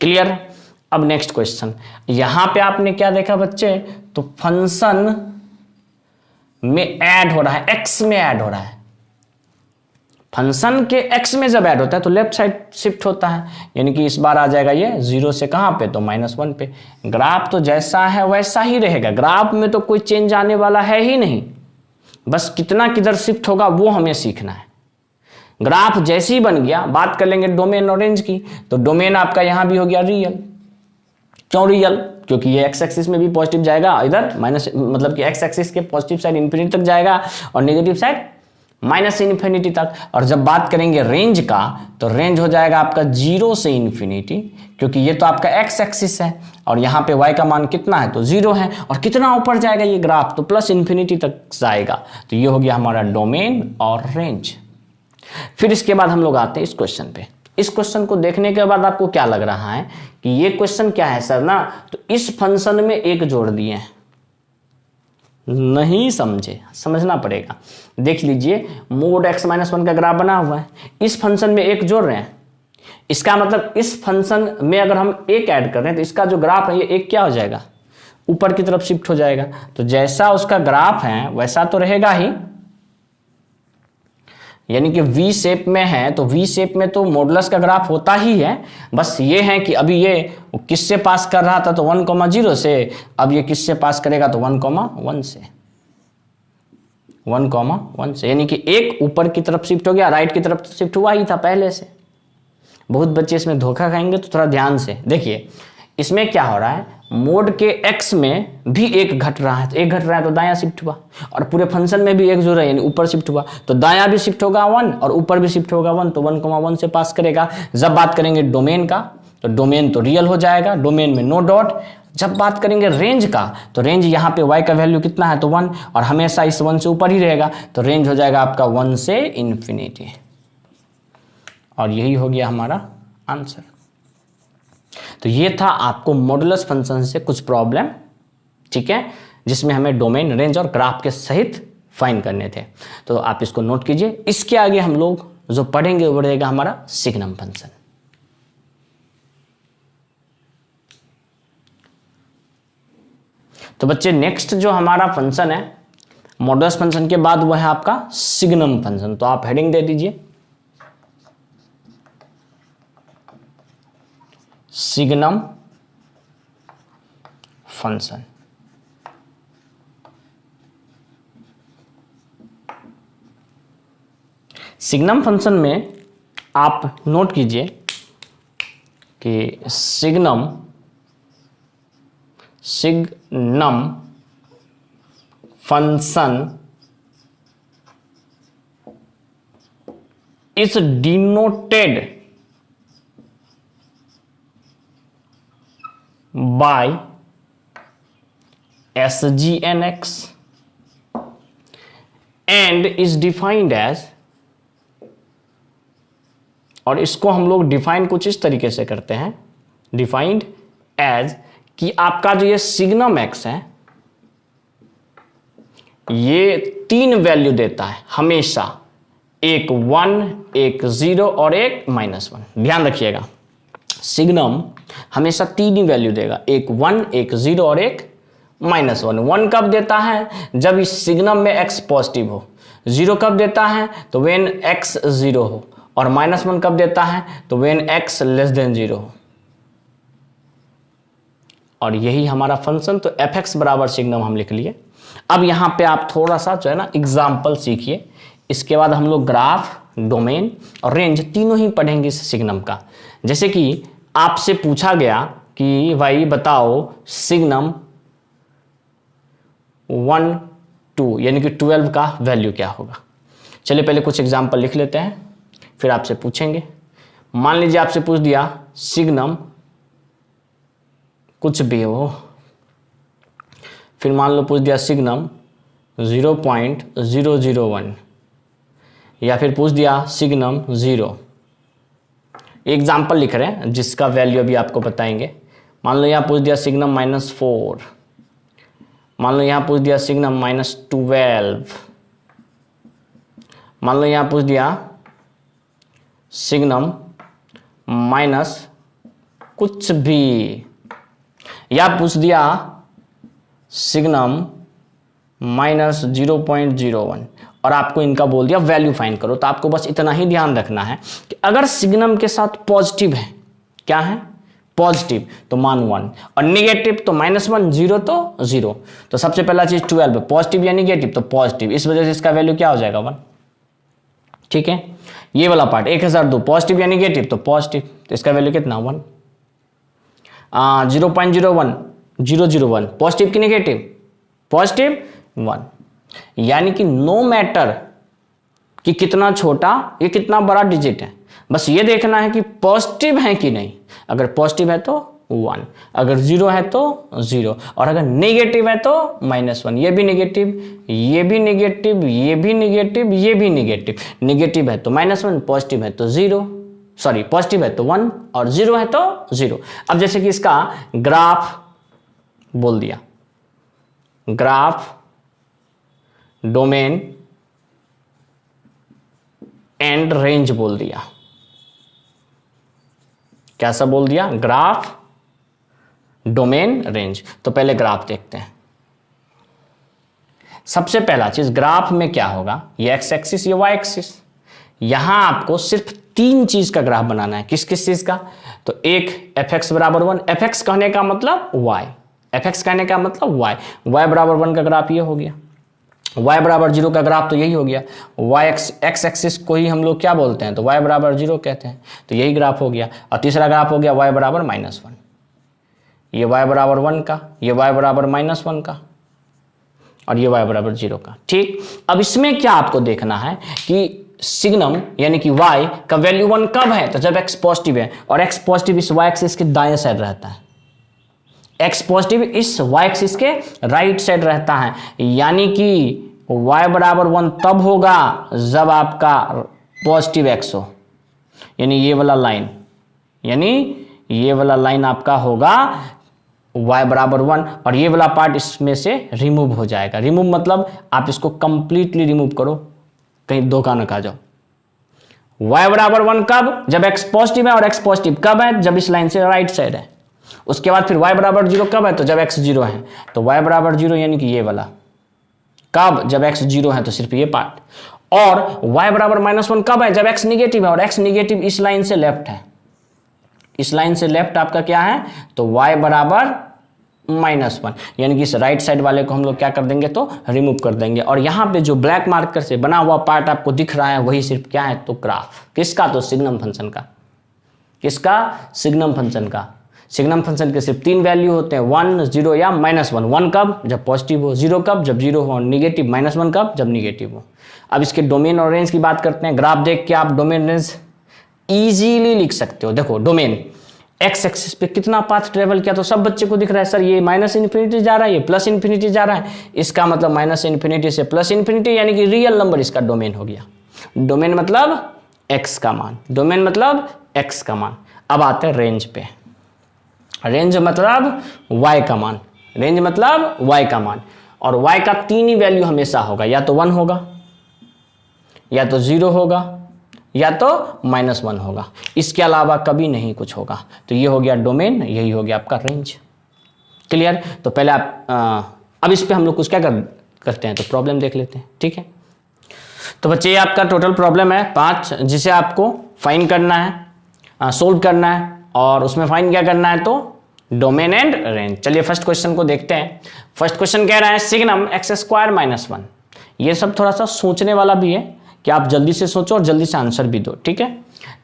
क्लियर? अब नेक्स्ट क्वेश्चन। यहां पे आपने क्या देखा बच्चे? तो फंक्शन में ऐड हो रहा है, x में ऐड हो रहा है। फंक्शन के x में जब ऐड होता है तो लेफ्ट साइड शिफ्ट होता है, यानी कि इस बार आ जाएगा ये 0 से कहां पे? तो -1 पे। ग्राफ तो जैसा है वैसा ही रहेगा, ग्राफ में तो कोई चेंज आने वाला है ही नहीं, बस कितना किधर शिफ्ट होगा वो हमें सीखना है। ग्राफ जैसे ही बन गया, बात कर लेंगे डोमेन और रेंज की, तो डोमेन आपका यहां भी हो गया रियल। क्यों रियल? क्योंकि ये एक्स एक्सिस में भी पॉजिटिव जाएगा, इधर माइनस, मतलब कि एक्स एक्सिस के पॉजिटिव साइड इन्फिनिटी तक जाएगा और नेगेटिव साइड माइनस इन्फिनिटी तक। और जब बात करेंगे रेंज का, तो रेंज हो जाएगा आपका 0 से इन्फिनिटी, क्योंकि ये तो आपका एक्स एक्सिस है और यहाँ पे y का मान कितना है? तो 0 है। और कितना ऊपर जाएगा ये ग्राफ? तो प्लस इन्फिनिटी तक जाएगा। तो ये हो गया हमारा डोमेन और रेंज। फिर इसके बाद हम लोग आते हैं इस क्वेश्चन पे। इस क्वेश्चन को देखने के बाद आपको क्या लग रहा है कि ये क्वेश्चन क्या है सर ना? तो इस फंक्शन में एक जोड़ दिए हैं, नहीं समझे? समझना पड़ेगा। देख लीजिए, मोड x माइनस 1 का ग्राफ बना हुआ है, इस फंक्शन में एक जोड़ रहे हैं। इसका मतलब इस फंक्शन में अगर हम एक ऐड कर रहे हैं तो इसका जो ग्राफ है ये एक क्या हो जाएगा? ऊपर की तरफ शिफ्ट हो जाएगा। तो जैसा उसका ग्राफ है वैसा तो रहेगा ही, यानी कि वी शेप में है, तो वी शेप में तो मॉडुलस का ग्राफ होता ही है, बस ये है कि अभी ये किससे पास कर रहा था, तो 1,0 से, अब ये किससे पास करेगा, तो 1,1 से, 1,1 से, यानी कि एक ऊपर की तरफ शिफ्ट हो गया, राइट की तरफ शिफ्ट हुआ ही था पहले से। बहुत बच्चे इसमें धोखा खाएंगे, तो थोड़ा ध्यान से देखिए। इसमें क्या हो रहा है, मोड के एक्स में भी एक घट रहा है, तो एक घट रहा है तो दायां शिफ्ट हुआ, और पूरे फंक्शन में भी एक जो रहा है यानी ऊपर शिफ्ट हुआ, तो दायां भी शिफ्ट होगा 1 और ऊपर भी शिफ्ट होगा 1, तो 1,1 से पास करेगा। जब बात करेंगे डोमेन का, तो डोमेन तो रियल हो जाएगा, डोमेन में नो डॉट। जब बात करेंगे रेंज का, तो रेंज यहाँ पे y का वैल्यू कितना है, तो 1, और हमेशा इस 1 से ऊपर ही रहेगा, तो रेंज हो जाएगा आपका 1 से इन्फिनिटी। और यही हो गया हमारा आंसर। तो ये था आपको मॉडुलस फंक्शन से कुछ प्रॉब्लम, ठीक है, जिसमें हमें डोमेन, रेंज और ग्राफ के सहित फाइंड करने थे। तो आप इसको नोट कीजिए। इसके आगे हम लोग जो पढ़ेंगे वो रहेगा हमारा सिग्नम फंक्शन। तो बच्चे नेक्स्ट जो हमारा फंक्शन है मॉडुलस फंक्शन के बाद, वो है आपका सिग्नम फंक्शन। तो आप हेडिंग दे दीजिए सिग्नम फंक्शन। सिग्नम फंक्शन में आप नोट कीजिए कि signum function is denoted by SGNX and is defined as, और इसको हम लोग डिफाइन कुछ इस तरीके से करते हैं, डिफाइंड एज कि आपका जो ये सिग्नम एक्स है ये 3 वैल्यू देता है हमेशा, एक 1, एक 0 और एक -1। ध्यान रखिएगा, सिग्नम हमेशा 3 ही वैल्यू देगा, एक 1, एक 0 और एक -1। 1 कब देता है, जब इस सिग्नम में x पॉजिटिव हो। 0 कब देता है, तो व्हेन x 0 हो। और -1 कब देता है, तो व्हेन x < 0 हो। और यही हमारा फंक्शन, तो fx बराबर सिग्नम हम लिख लिए। अब यहां पे आप थोड़ा सा जो है ना एग्जाम्पल सीखिए, इसके बाद हम लोग ग्राफ, डोमेन और रेंज तीनों ही पढ़ेंगे इस सिग्नम का। जैसे कि आपसे पूछा गया कि भाई बताओ सिग्नम 1, 2 यानी कि 12 का वैल्यू क्या होगा। चलिए पहले कुछ एग्जाम्पल लिख लेते हैं, फिर आपसे पूछेंगे। मान लीजिए आपसे पूछ दिया सिग्नम कुछ भी हो, फिर मान लो पूछ दिया सिग्नम 0.001, या फिर पूछ दिया सिग्नम 0। एग्जाम्पल लिख रहे हैं जिसका वैल्यू अभी आपको बताएंगे। मान लो यहाँ पूछ दिया सिग्नम -4, मान लो यहाँ पूछ दिया सिग्नम -12, मान लो यहाँ पूछ दिया सिग्नम माइनस कुछ भी, या पूछ दिया सिग्नम -0.01, और आपको इनका बोल दिया वैल्यू फाइंड करो। तो आपको बस इतना ही ध्यान रखना है कि अगर सिग्नम के साथ पॉजिटिव है, क्या है पॉजिटिव, तो मान 1, और नेगेटिव तो -1, 0 तो 0। तो सबसे पहला चीज 12 पॉजिटिव या नेगेटिव, तो पॉजिटिव, इस वजह से इसका वैल्यू क्या हो जाएगा 1। ठीक है, ये वाला पार्ट 1002 पॉजिटिव या नेगेटिव, तो पॉजिटिव, तो इसका वैल्यू कितना 1। 0.01 001 पॉजिटिव की नेगेटिव, पॉजिटिव 1। यानी कि नो मैटर कि कितना छोटा ये कितना बड़ा डिजिट है, बस ये देखना है कि पॉजिटिव है कि नहीं। अगर पॉजिटिव है तो 1, अगर 0 है तो 0, और अगर नेगेटिव है तो -1। ये भी नेगेटिव, ये भी नेगेटिव, ये भी नेगेटिव, ये भी नेगेटिव। नेगेटिव है तो -1, पॉजिटिव है तो 0, सॉरी पॉजिटिव है तो 1 और 0 है तो 0। अब जैसे कि इसका ग्राफ बोल दिया, ग्राफ, डोमेन एंड रेंज बोल दिया। कैसा बोल दिया, ग्राफ, डोमेन, रेंज। तो पहले ग्राफ देखते हैं। सबसे पहला चीज ग्राफ में क्या होगा, ये x एक्सिस, ये y एक्सिस। यहां आपको सिर्फ 3 चीज का ग्राफ बनाना है। किस किस चीज का? तो एक fx बराबर 1, fx कहने का मतलब y, fx कहने का मतलब y बराबर 1 का ग्राफ ये हो गया, y बराबर 0 का ग्राफ तो यही हो गया, x एक्सिस को ही हम लोग क्या बोलते हैं? तो y बराबर 0 कहते हैं, तो यही ग्राफ हो गया। और तीसरा ग्राफ हो गया y बराबर -1, ये y बराबर 1 का, ये y बराबर -1 का, और ये y बराबर 0 का। ठीक, अब इसमें क्या आपको देखना है कि सिग्नम यानी कि y का वैल्यू 1 कब है? तो जब x पॉजिटिव है, और x पॉजिटिव इस y एक्सिस के दाएं साइड रहता है, x पॉजिटिव इस y एक्सिस के राइट साइड रहता है, यानी कि y बराबर 1 तब होगा जब आपका पॉजिटिव x हो, यानी ये वाला लाइन, यानी ये वाला लाइन आपका होगा y बराबर 1, और ये वाला पार्ट इसमें से रिमूव हो जाएगा। रिमूव मतलब आप इसको कंप्लीटली रिमूव करो, कहीं धोखा न खा जाओ। y बराबर 1 कब? जब x पॉजिटिव है, और x पॉजिटिव कब है? जब इस लाइन से राइट साइड है। उसके बाद फिर y बराबर 0 कब है? तो जब x 0 है। तो y बराबर 0 यानी कि ये वाला कब? जब x 0 है, तो सिर्फ ये पार्ट। और y बराबर -1 कब है? जब x निगेटिव है, और x निगेटिव इस लाइन से लेफ्ट है, इस लाइन से लेफ्ट आपका क्या है? तो y बराबर -1, यानी कि इस राइट साइड वाले को हम लोग क्या कर देंगे? तो रिमूव कर देंगे। और यहाँ पे जो ब्लैक मार्कर से बना हुआ पार्ट आपको दिख रहा है, वही सिर्फ क्या है? तो ग्राफ। किसका? तो सिग्नम फंक्शन का। किसका? सिग्नम फंक्शन का। सिग्नम फंक्शन के सिर्फ 3 वैल्यू होते हैं, 1, 0 या -1। 1 कब? जब पॉजिटिव हो, 0 कब? जब 0 हो, और निगेटिव -1 कब? जब निगेटिव हो। अब इसके डोमेन और रेंज की बात करते हैं। ग्राफ देख के आप डोमेन रेंज इजीली लिख सकते हो। देखो डोमेन एक्स एक्सिस पे कितना पाथ ट्रेवल किया, तो सब बच्चे को दिख रहा है सर ये -∞ जा रहा है, ये +∞ जा रहा है। इसका मतलब -∞ से +∞, यानी कि रियल नंबर इसका डोमेन हो गया। डोमेन मतलब x का मान, डोमेन मतलब x का मान। अब आते हैं रेंज पे। रेंज मतलब y का मान, रेंज मतलब y का मान। और y का 3 ही वैल्यू हमेशा होगा, या तो 1 होगा, या तो 0 होगा, या तो -1 होगा। इसके अलावा कभी नहीं कुछ होगा। तो ये हो गया डोमेन, यही हो गया आपका रेंज। क्लियर? तो पहले आप अब इस पे हम लोग कुछ क्या करते हैं, तो प्रॉब्लम देख लेते हैं। ठीक है, तो बच्चे ये आपका टोटल प्रॉब्लम है 5, जिसे आपको फाइंड करना है, सोल्व करना है। और उसमें फाइंड क्या करना है? तो डोमेन एंड रेंज। चलिए फर्स्ट क्वेश्चन को देखते हैं। फर्स्ट क्वेश्चन कह रहा है सिग्नम x² -1। ये सब थोड़ा सा सोचने वाला भी है कि आप जल्दी से सोचो और जल्दी से आंसर भी दो। ठीक है,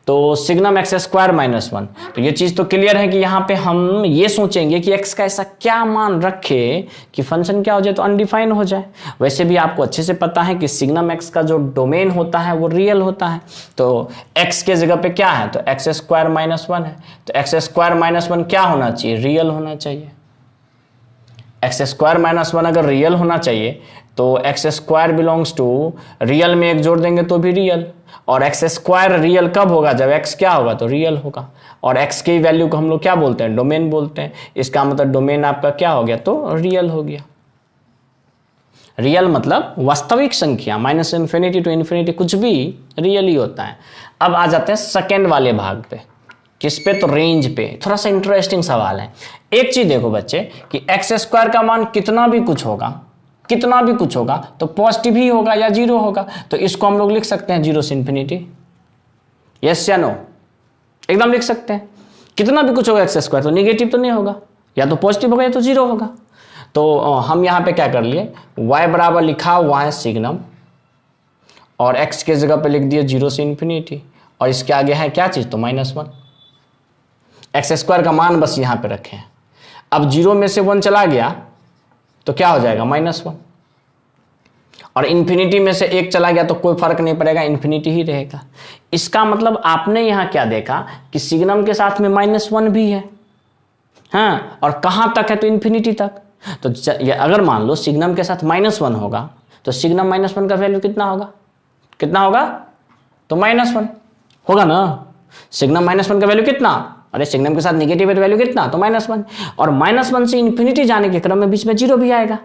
तो सिग्नम x² -1, तो ये चीज तो क्लियर है कि यहाँ पे हम ये सोचेंगे कि x का ऐसा क्या मान रखे कि फंक्शन क्या हो जाए, तो अनडिफाइन हो जाए। वैसे भी आपको अच्छे से पता है कि सिग्नम x का जो डोमेन होता है वो रियल होता है। तो x के जगह पे क्या है? तो x² -1 है। तो x² -1 क्या होना चाहिए? रियल होना चाहिए। x² -1 अगर रियल होना चाहिए तो x² बिलोंग्स टू रियल में एक जोड़ देंगे तो भी रियल। और x² रियल कब होगा? जब x क्या होगा? तो रियल होगा। और x की वैल्यू को हम लोग क्या बोलते हैं? डोमेन बोलते हैं। इसका मतलब डोमेन आपका क्या हो गया? तो रियल हो गया। रियल मतलब वास्तविक संख्या, -∞ to ∞, कुछ भी रियल ही होता है। अब आ जाते हैं सेकेंड वाले भाग पे। किस पे? तो रेंज पे। थोड़ा सा इंटरेस्टिंग सवाल है। एक चीज देखो बच्चे कि x² का मान कितना भी कुछ होगा, कितना भी कुछ होगा, तो पॉजिटिव ही होगा या 0 होगा। तो इसको हम लोग लिख सकते हैं 0 से ∞। यस या नो? एकदम लिख सकते हैं। कितना भी कुछ होगा x² तो निगेटिव तो नहीं होगा, या तो पॉजिटिव होगा या तो 0 होगा। तो हम यहाँ पे क्या कर लिए, y बराबर लिखा हुआ है सिग्नम, और x के जगह पे लिख दिया 0 से ∞, और इसके आगे है क्या चीज? तो -1। x² का मान बस यहाँ पे रखे हैं। अब 0 में से 1 चला गया तो क्या हो जाएगा? -1। और इन्फिनिटी में से 1 चला गया तो कोई फर्क नहीं पड़ेगा, इन्फिनिटी ही रहेगा। इसका मतलब आपने यहाँ क्या देखा कि सिग्नम के साथ में -1 भी है, हाँ, और कहाँ तक है? तो इन्फिनिटी तक। तो अगर मान लो सिग्नम के साथ -1 होगा, तो सिग्नम -1 का वैल्यू कितना होगा? कितना होगा? तो -1 होगा ना। सिग्नम -1 का वैल्यू कितना? अरे सिग्नम के साथ निगेटिव वैल्यू कितना? तो -1। और -1 से इन्फिनिटी जाने के क्रम में बीच में 0 भी आएगा।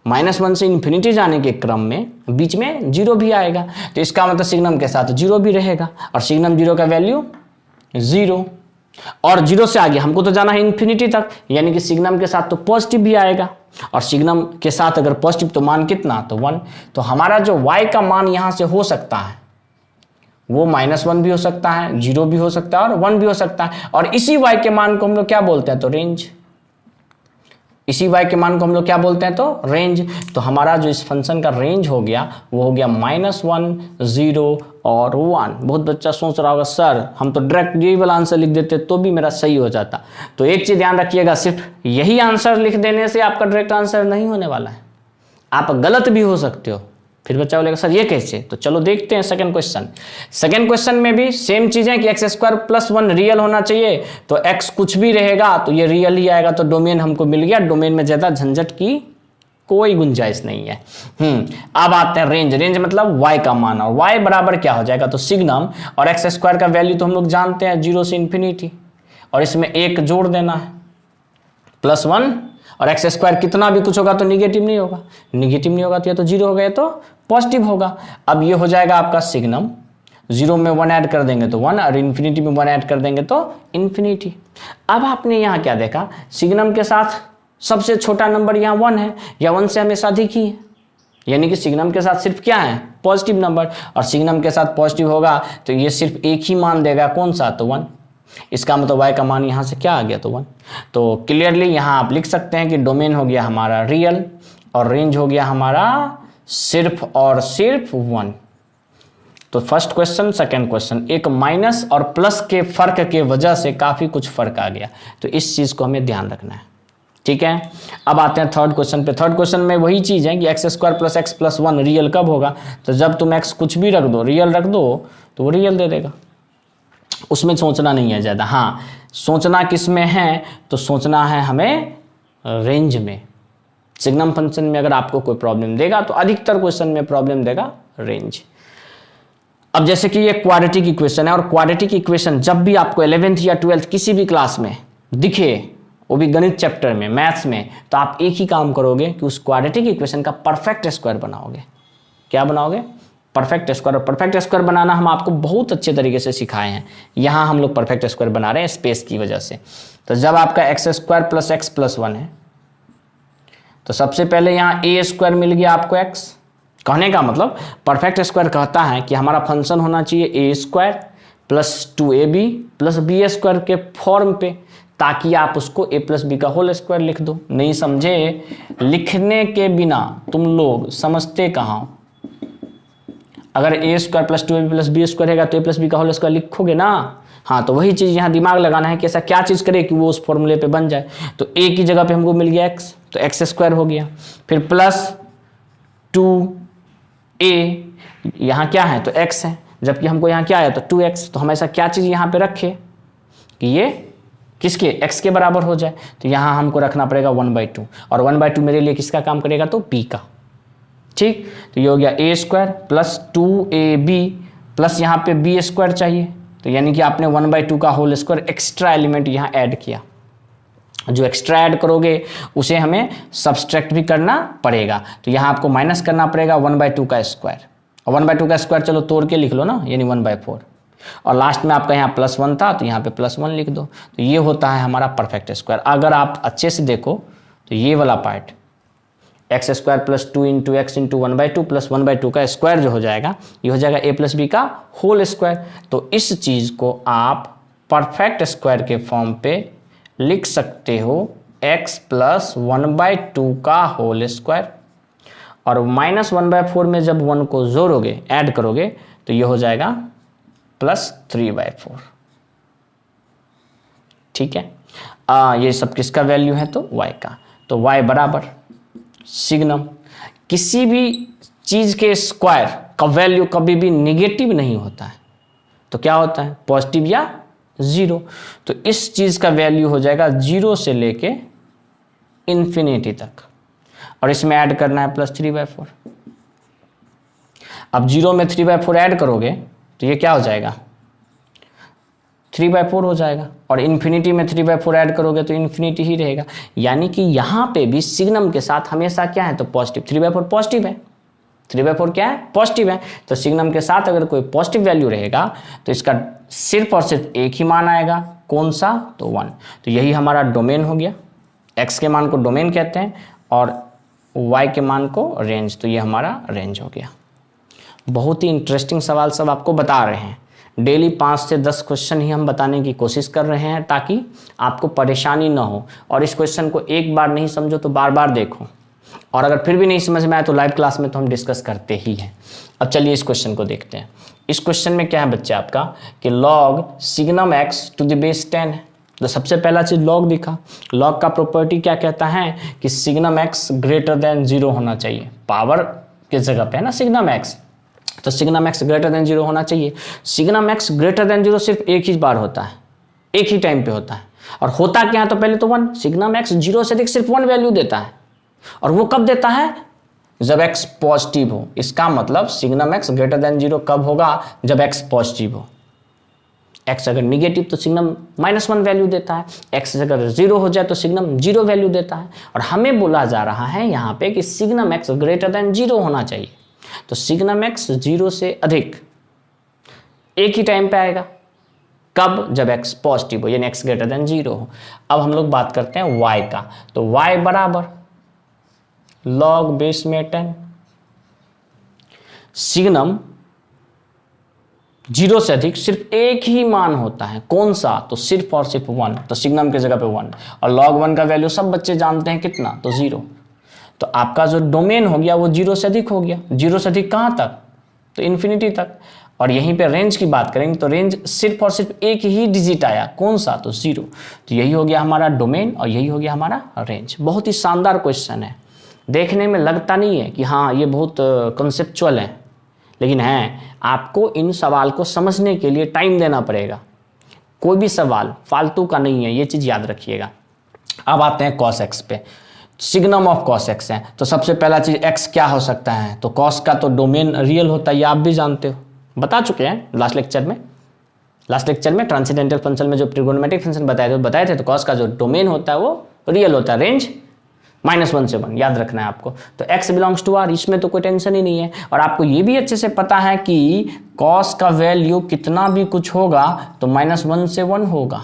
-1 से इन्फिनिटी जाने के क्रम में बीच में 0 भी आएगा। तो इसका मतलब सिग्नम के साथ 0 भी रहेगा, और सिग्नम 0 का वैल्यू 0। और 0 से आगे हमको तो जाना है इन्फिनिटी तक, यानी कि सिग्नम के साथ तो पॉजिटिव भी आएगा, और सिग्नम के साथ अगर पॉजिटिव तो मान कितना? तो 1। तो हमारा जो y का मान यहाँ से हो सकता है, वो -1 भी हो सकता है, 0 भी हो सकता है और 1 भी हो सकता है। और इसी y के मान को हम लोग क्या बोलते हैं, तो रेंज। इसी y के मान को हम लोग क्या बोलते हैं, तो रेंज। तो हमारा जो इस फंक्शन का रेंज हो गया वो हो गया -1, 0 और 1। बहुत बच्चा सोच रहा होगा सर हम तो डायरेक्ट यही वाला आंसर लिख देते तो भी मेरा सही हो जाता। तो एक चीज ध्यान रखिएगा, सिर्फ यही आंसर लिख देने से आपका डायरेक्ट आंसर नहीं होने वाला है, आप गलत भी हो सकते हो। फिर बच्चा बोलेगा सर ये कैसे, तो चलो देखते हैं सेकंड क्वेश्चन। सेकंड क्वेश्चन में भी सेम चीज है कि x² + 1 रियल होना चाहिए, तो x कुछ भी रहेगा तो ये रियल ही आएगा, तो डोमेन हमको मिल गया। डोमेन में ज्यादा झंझट की कोई गुंजाइश नहीं है। अब आते हैं रेंज। रेंज मतलब y का मान, और y बराबर क्या हो जाएगा, तो सिग्नम, और x² का वैल्यू तो हम लोग जानते हैं 0 से इन्फिनिटी, और इसमें 1 जोड़ देना है +1, और x² कितना भी कुछ होगा तो निगेटिव नहीं होगा, निगेटिव नहीं होगा तो या तो 0 होगा या तो पॉजिटिव होगा। अब ये हो जाएगा आपका सिग्नम, 0 में 1 ऐड कर देंगे तो 1, और इन्फिनिटी में 1 ऐड कर देंगे तो इन्फिनिटी। अब आपने यहाँ क्या देखा, सिग्नम के साथ सबसे छोटा नंबर यहाँ 1 है, या 1 से हमेशा अधिक ही है, यानी कि सिग्नम के साथ सिर्फ क्या है, पॉजिटिव नंबर, और सिग्नम के साथ पॉजिटिव होगा तो ये सिर्फ एक ही मान देगा, कौन सा, तो 1। इसका मतलब y का मान यहाँ से क्या आ गया, तो 1। तो क्लियरली यहाँ आप लिख सकते हैं कि डोमेन हो गया हमारा रियल, और रेंज हो गया हमारा सिर्फ और सिर्फ 1। तो फर्स्ट क्वेश्चन, सेकंड क्वेश्चन, एक माइनस और प्लस के फर्क के वजह से काफी कुछ फर्क आ गया, तो इस चीज को हमें ध्यान रखना है, ठीक है। अब आते हैं थर्ड क्वेश्चन पे। थर्ड क्वेश्चन में वही चीज है कि x² + x + 1 रियल कब होगा, तो जब तुम x कुछ भी रख दो, रियल रख दो तो वो रियल दे देगा, उसमें सोचना नहीं है ज़्यादा। हाँ, सोचना किस में है, तो सोचना है हमें रेंज में। सिग्नम फंक्शन में अगर आपको कोई प्रॉब्लम देगा तो अधिकतर क्वेश्चन में प्रॉब्लम देगा रेंज। अब जैसे कि ये क्वाड्रेटिक इक्वेशन है, और क्वाड्रेटिक इक्वेशन जब भी आपको 11th या 12th किसी भी क्लास में दिखे, वो भी गणित चैप्टर में, मैथ्स में, तो आप एक ही काम करोगे कि उस क्वाड्रेटिक इक्वेशन का परफेक्ट स्क्वायर बनाओगे। क्या बनाओगे, परफेक्ट स्क्वायर। और परफेक्ट स्क्वायर बनाना हम आपको बहुत अच्छे तरीके से सिखाए हैं, यहाँ हम लोग परफेक्ट स्क्वायर बना रहे हैं स्पेस की वजह से। तो जब आपका x² + x + 1 है, तो सबसे पहले यहाँ a² मिल गया आपको x। कहने का मतलब परफेक्ट स्क्वायर कहता है कि हमारा फंक्शन होना चाहिए a² + 2ab + b² के फॉर्म पे, ताकि आप उसको a + b का होल स्क्वायर लिख दो। नहीं समझे, लिखने के बिना तुम लोग समझते कहाँ। अगर a² + 2ab + b² रहेगा तो a + b का होल स्क्वायर लिखोगे ना। हाँ, तो वही चीज़ यहाँ दिमाग लगाना है कि ऐसा क्या चीज़ करे कि वो उस फॉर्मूले पे बन जाए। तो a की जगह पे हमको मिल गया x, तो x² हो गया, फिर +2a, यहाँ क्या है, तो x है, जबकि हमको यहाँ क्या आया, तो 2x। तो हम ऐसा क्या चीज़ यहाँ पे रखे कि ये किसके, x के बराबर हो जाए। तो यहाँ हमको रखना पड़ेगा 1/2, और 1/2 मेरे लिए किसका काम करेगा, तो b का। ठीक, तो ये हो गया a² + 2ab प्लस यहाँ पे b² चाहिए, तो यानी कि आपने 1/2 का होल स्क्वायर एक्स्ट्रा एलिमेंट यहाँ ऐड किया। जो एक्स्ट्रा ऐड करोगे उसे हमें सब्सट्रैक्ट भी करना पड़ेगा, तो यहाँ आपको माइनस करना पड़ेगा 1/2 का स्क्वायर, और 1/2 का स्क्वायर चलो तोड़ के लिख लो ना, यानी 1/4, और लास्ट में आपका यहाँ +1 था तो यहाँ पे +1 लिख दो। तो ये होता है हमारा परफेक्ट स्क्वायर। अगर आप अच्छे से देखो तो ये वाला पार्ट x² + 2 × x × 1/2 + 1/2 का स्क्वायर जो हो जाएगा, ये हो जाएगा a + b का होल स्क्वायर। तो इस चीज़ को आप परफेक्ट स्क्वायर के फॉर्म पे लिख सकते हो x + 1/2 का होल स्क्वायर, और -1/4 में जब 1 को जोड़ोगे, ऐड करोगे, तो ये हो जाएगा +3/4। ठीक है, ये सब किसका वैल्यू है, तो y का। तो y बराबर सिग्नम, किसी भी चीज के स्क्वायर का वैल्यू कभी भी निगेटिव नहीं होता है, तो क्या होता है, पॉजिटिव या 0। तो इस चीज का वैल्यू हो जाएगा 0 से लेके इन्फिनिटी तक, और इसमें ऐड करना है +3/4। अब 0 में 3/4 ऐड करोगे तो ये क्या हो जाएगा, 3/4 हो जाएगा, और इन्फिनिटी में 3/4 ऐड करोगे तो इन्फिनिटी ही रहेगा। यानी कि यहाँ पे भी सिग्नम के साथ हमेशा क्या है, तो पॉजिटिव। 3/4 पॉजिटिव है, 3/4 क्या है, पॉजिटिव है। तो सिग्नम के साथ अगर कोई पॉजिटिव वैल्यू रहेगा तो इसका सिर्फ और सिर्फ एक ही मान आएगा, कौन सा, तो 1। तो यही हमारा डोमेन हो गया। x के मान को डोमेन कहते हैं और y के मान को रेंज, तो ये हमारा रेंज हो गया। बहुत ही इंटरेस्टिंग सवाल सब आपको बता रहे हैं। डेली 5 से 10 क्वेश्चन ही हम बताने की कोशिश कर रहे हैं ताकि आपको परेशानी ना हो, और इस क्वेश्चन को एक बार नहीं समझो तो बार बार देखो, और अगर फिर भी नहीं समझ में आए तो लाइव क्लास में तो हम डिस्कस करते ही हैं। अब चलिए इस क्वेश्चन को देखते हैं। इस क्वेश्चन में क्या है बच्चे आपका कि log signum x to the base 10 है। तो सबसे पहला चीज log दिखा। log का प्रॉपर्टी क्या कहता है कि सिग्नम x ग्रेटर देन 0 होना चाहिए। पावर के जगह पे है ना सिग्नम x, तो सिग्नम x ग्रेटर देन 0 होना चाहिए। सिग्नम x ग्रेटर देन 0 सिर्फ एक ही बार होता है, एक ही टाइम पे होता है, और होता क्या है तो पहले तो 1। सिग्नम x 0 से अधिक सिर्फ 1 वैल्यू देता है, और वो कब देता है जब x पॉजिटिव हो। इसका मतलब सिग्नम x ग्रेटर देन 0 कब होगा जब x पॉजिटिव हो। x अगर निगेटिव तो सिग्नम -1 वैल्यू देता है, x अगर 0 हो जाए तो सिग्नम 0 वैल्यू देता है। और हमें बोला जा रहा है यहाँ पे कि सिग्नम x ग्रेटर देन 0 होना चाहिए। तो सिग्नम x 0 से अधिक एक ही टाइम पे आएगा, कब जब x पॉजिटिव हो, यानी x ग्रेटर देन 0 हो। अब हम लोग बात करते हैं y का। तो y बराबर log बेस में 10। सिग्नम 0 से अधिक सिर्फ एक ही मान होता है, कौन सा, तो सिर्फ और सिर्फ 1। तो सिग्नम की जगह पे 1, और log 1 का वैल्यू सब बच्चे जानते हैं कितना, तो 0। तो आपका जो डोमेन हो गया वो 0 से अधिक हो गया। 0 से अधिक कहाँ तक, तो इन्फिनिटी तक। और यहीं पे रेंज की बात करेंगे तो रेंज सिर्फ और सिर्फ एक ही डिजिट आया, कौन सा, तो 0। तो यही हो गया हमारा डोमेन और यही हो गया हमारा रेंज। बहुत ही शानदार क्वेश्चन है। देखने में लगता नहीं है कि हाँ ये बहुत कंसेप्चुअल है, लेकिन है, आपको इन सवाल को समझने के लिए टाइम देना पड़ेगा। कोई भी सवाल फालतू का नहीं है, ये चीज़ याद रखिएगा। अब आते हैं cos x पे। सिग्नम ऑफ cos x है, तो सबसे पहला चीज़ x क्या हो सकता है, तो cos का तो डोमेन रियल होता है, ये आप भी जानते हो, बता चुके हैं लास्ट लेक्चर में ट्रांसेंडेंटल फंक्शन में जो ट्रिगोनोमेट्रिक फंक्शन बताए थे, तो cos का जो डोमेन होता है वो रियल होता है, रेंज -1 से 1, याद रखना है आपको। तो x बिलोंग्स टू r, इसमें तो कोई टेंशन ही नहीं है। और आपको ये भी अच्छे से पता है कि cos का वैल्यू कितना भी कुछ होगा तो -1 से 1 होगा।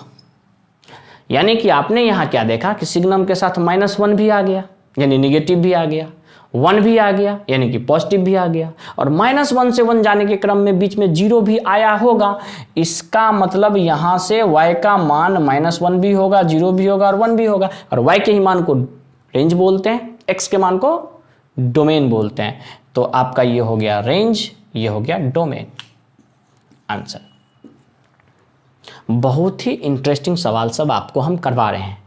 यानी कि आपने यहाँ क्या देखा कि सिग्नम के साथ -1 भी आ गया, यानी निगेटिव भी आ गया, 1 भी आ गया, यानी कि पॉजिटिव भी आ गया, और -1 से 1 जाने के क्रम में बीच में 0 भी आया होगा। इसका मतलब यहाँ से y का मान -1 भी होगा, 0 भी होगा और 1 भी होगा, और y के ही मान को रेंज बोलते हैं, x के मान को डोमेन बोलते हैं। तो आपका ये हो गया रेंज, ये हो गया डोमेन। आंसर। बहुत ही इंटरेस्टिंग सवाल सब आपको हम करवा रहे हैं।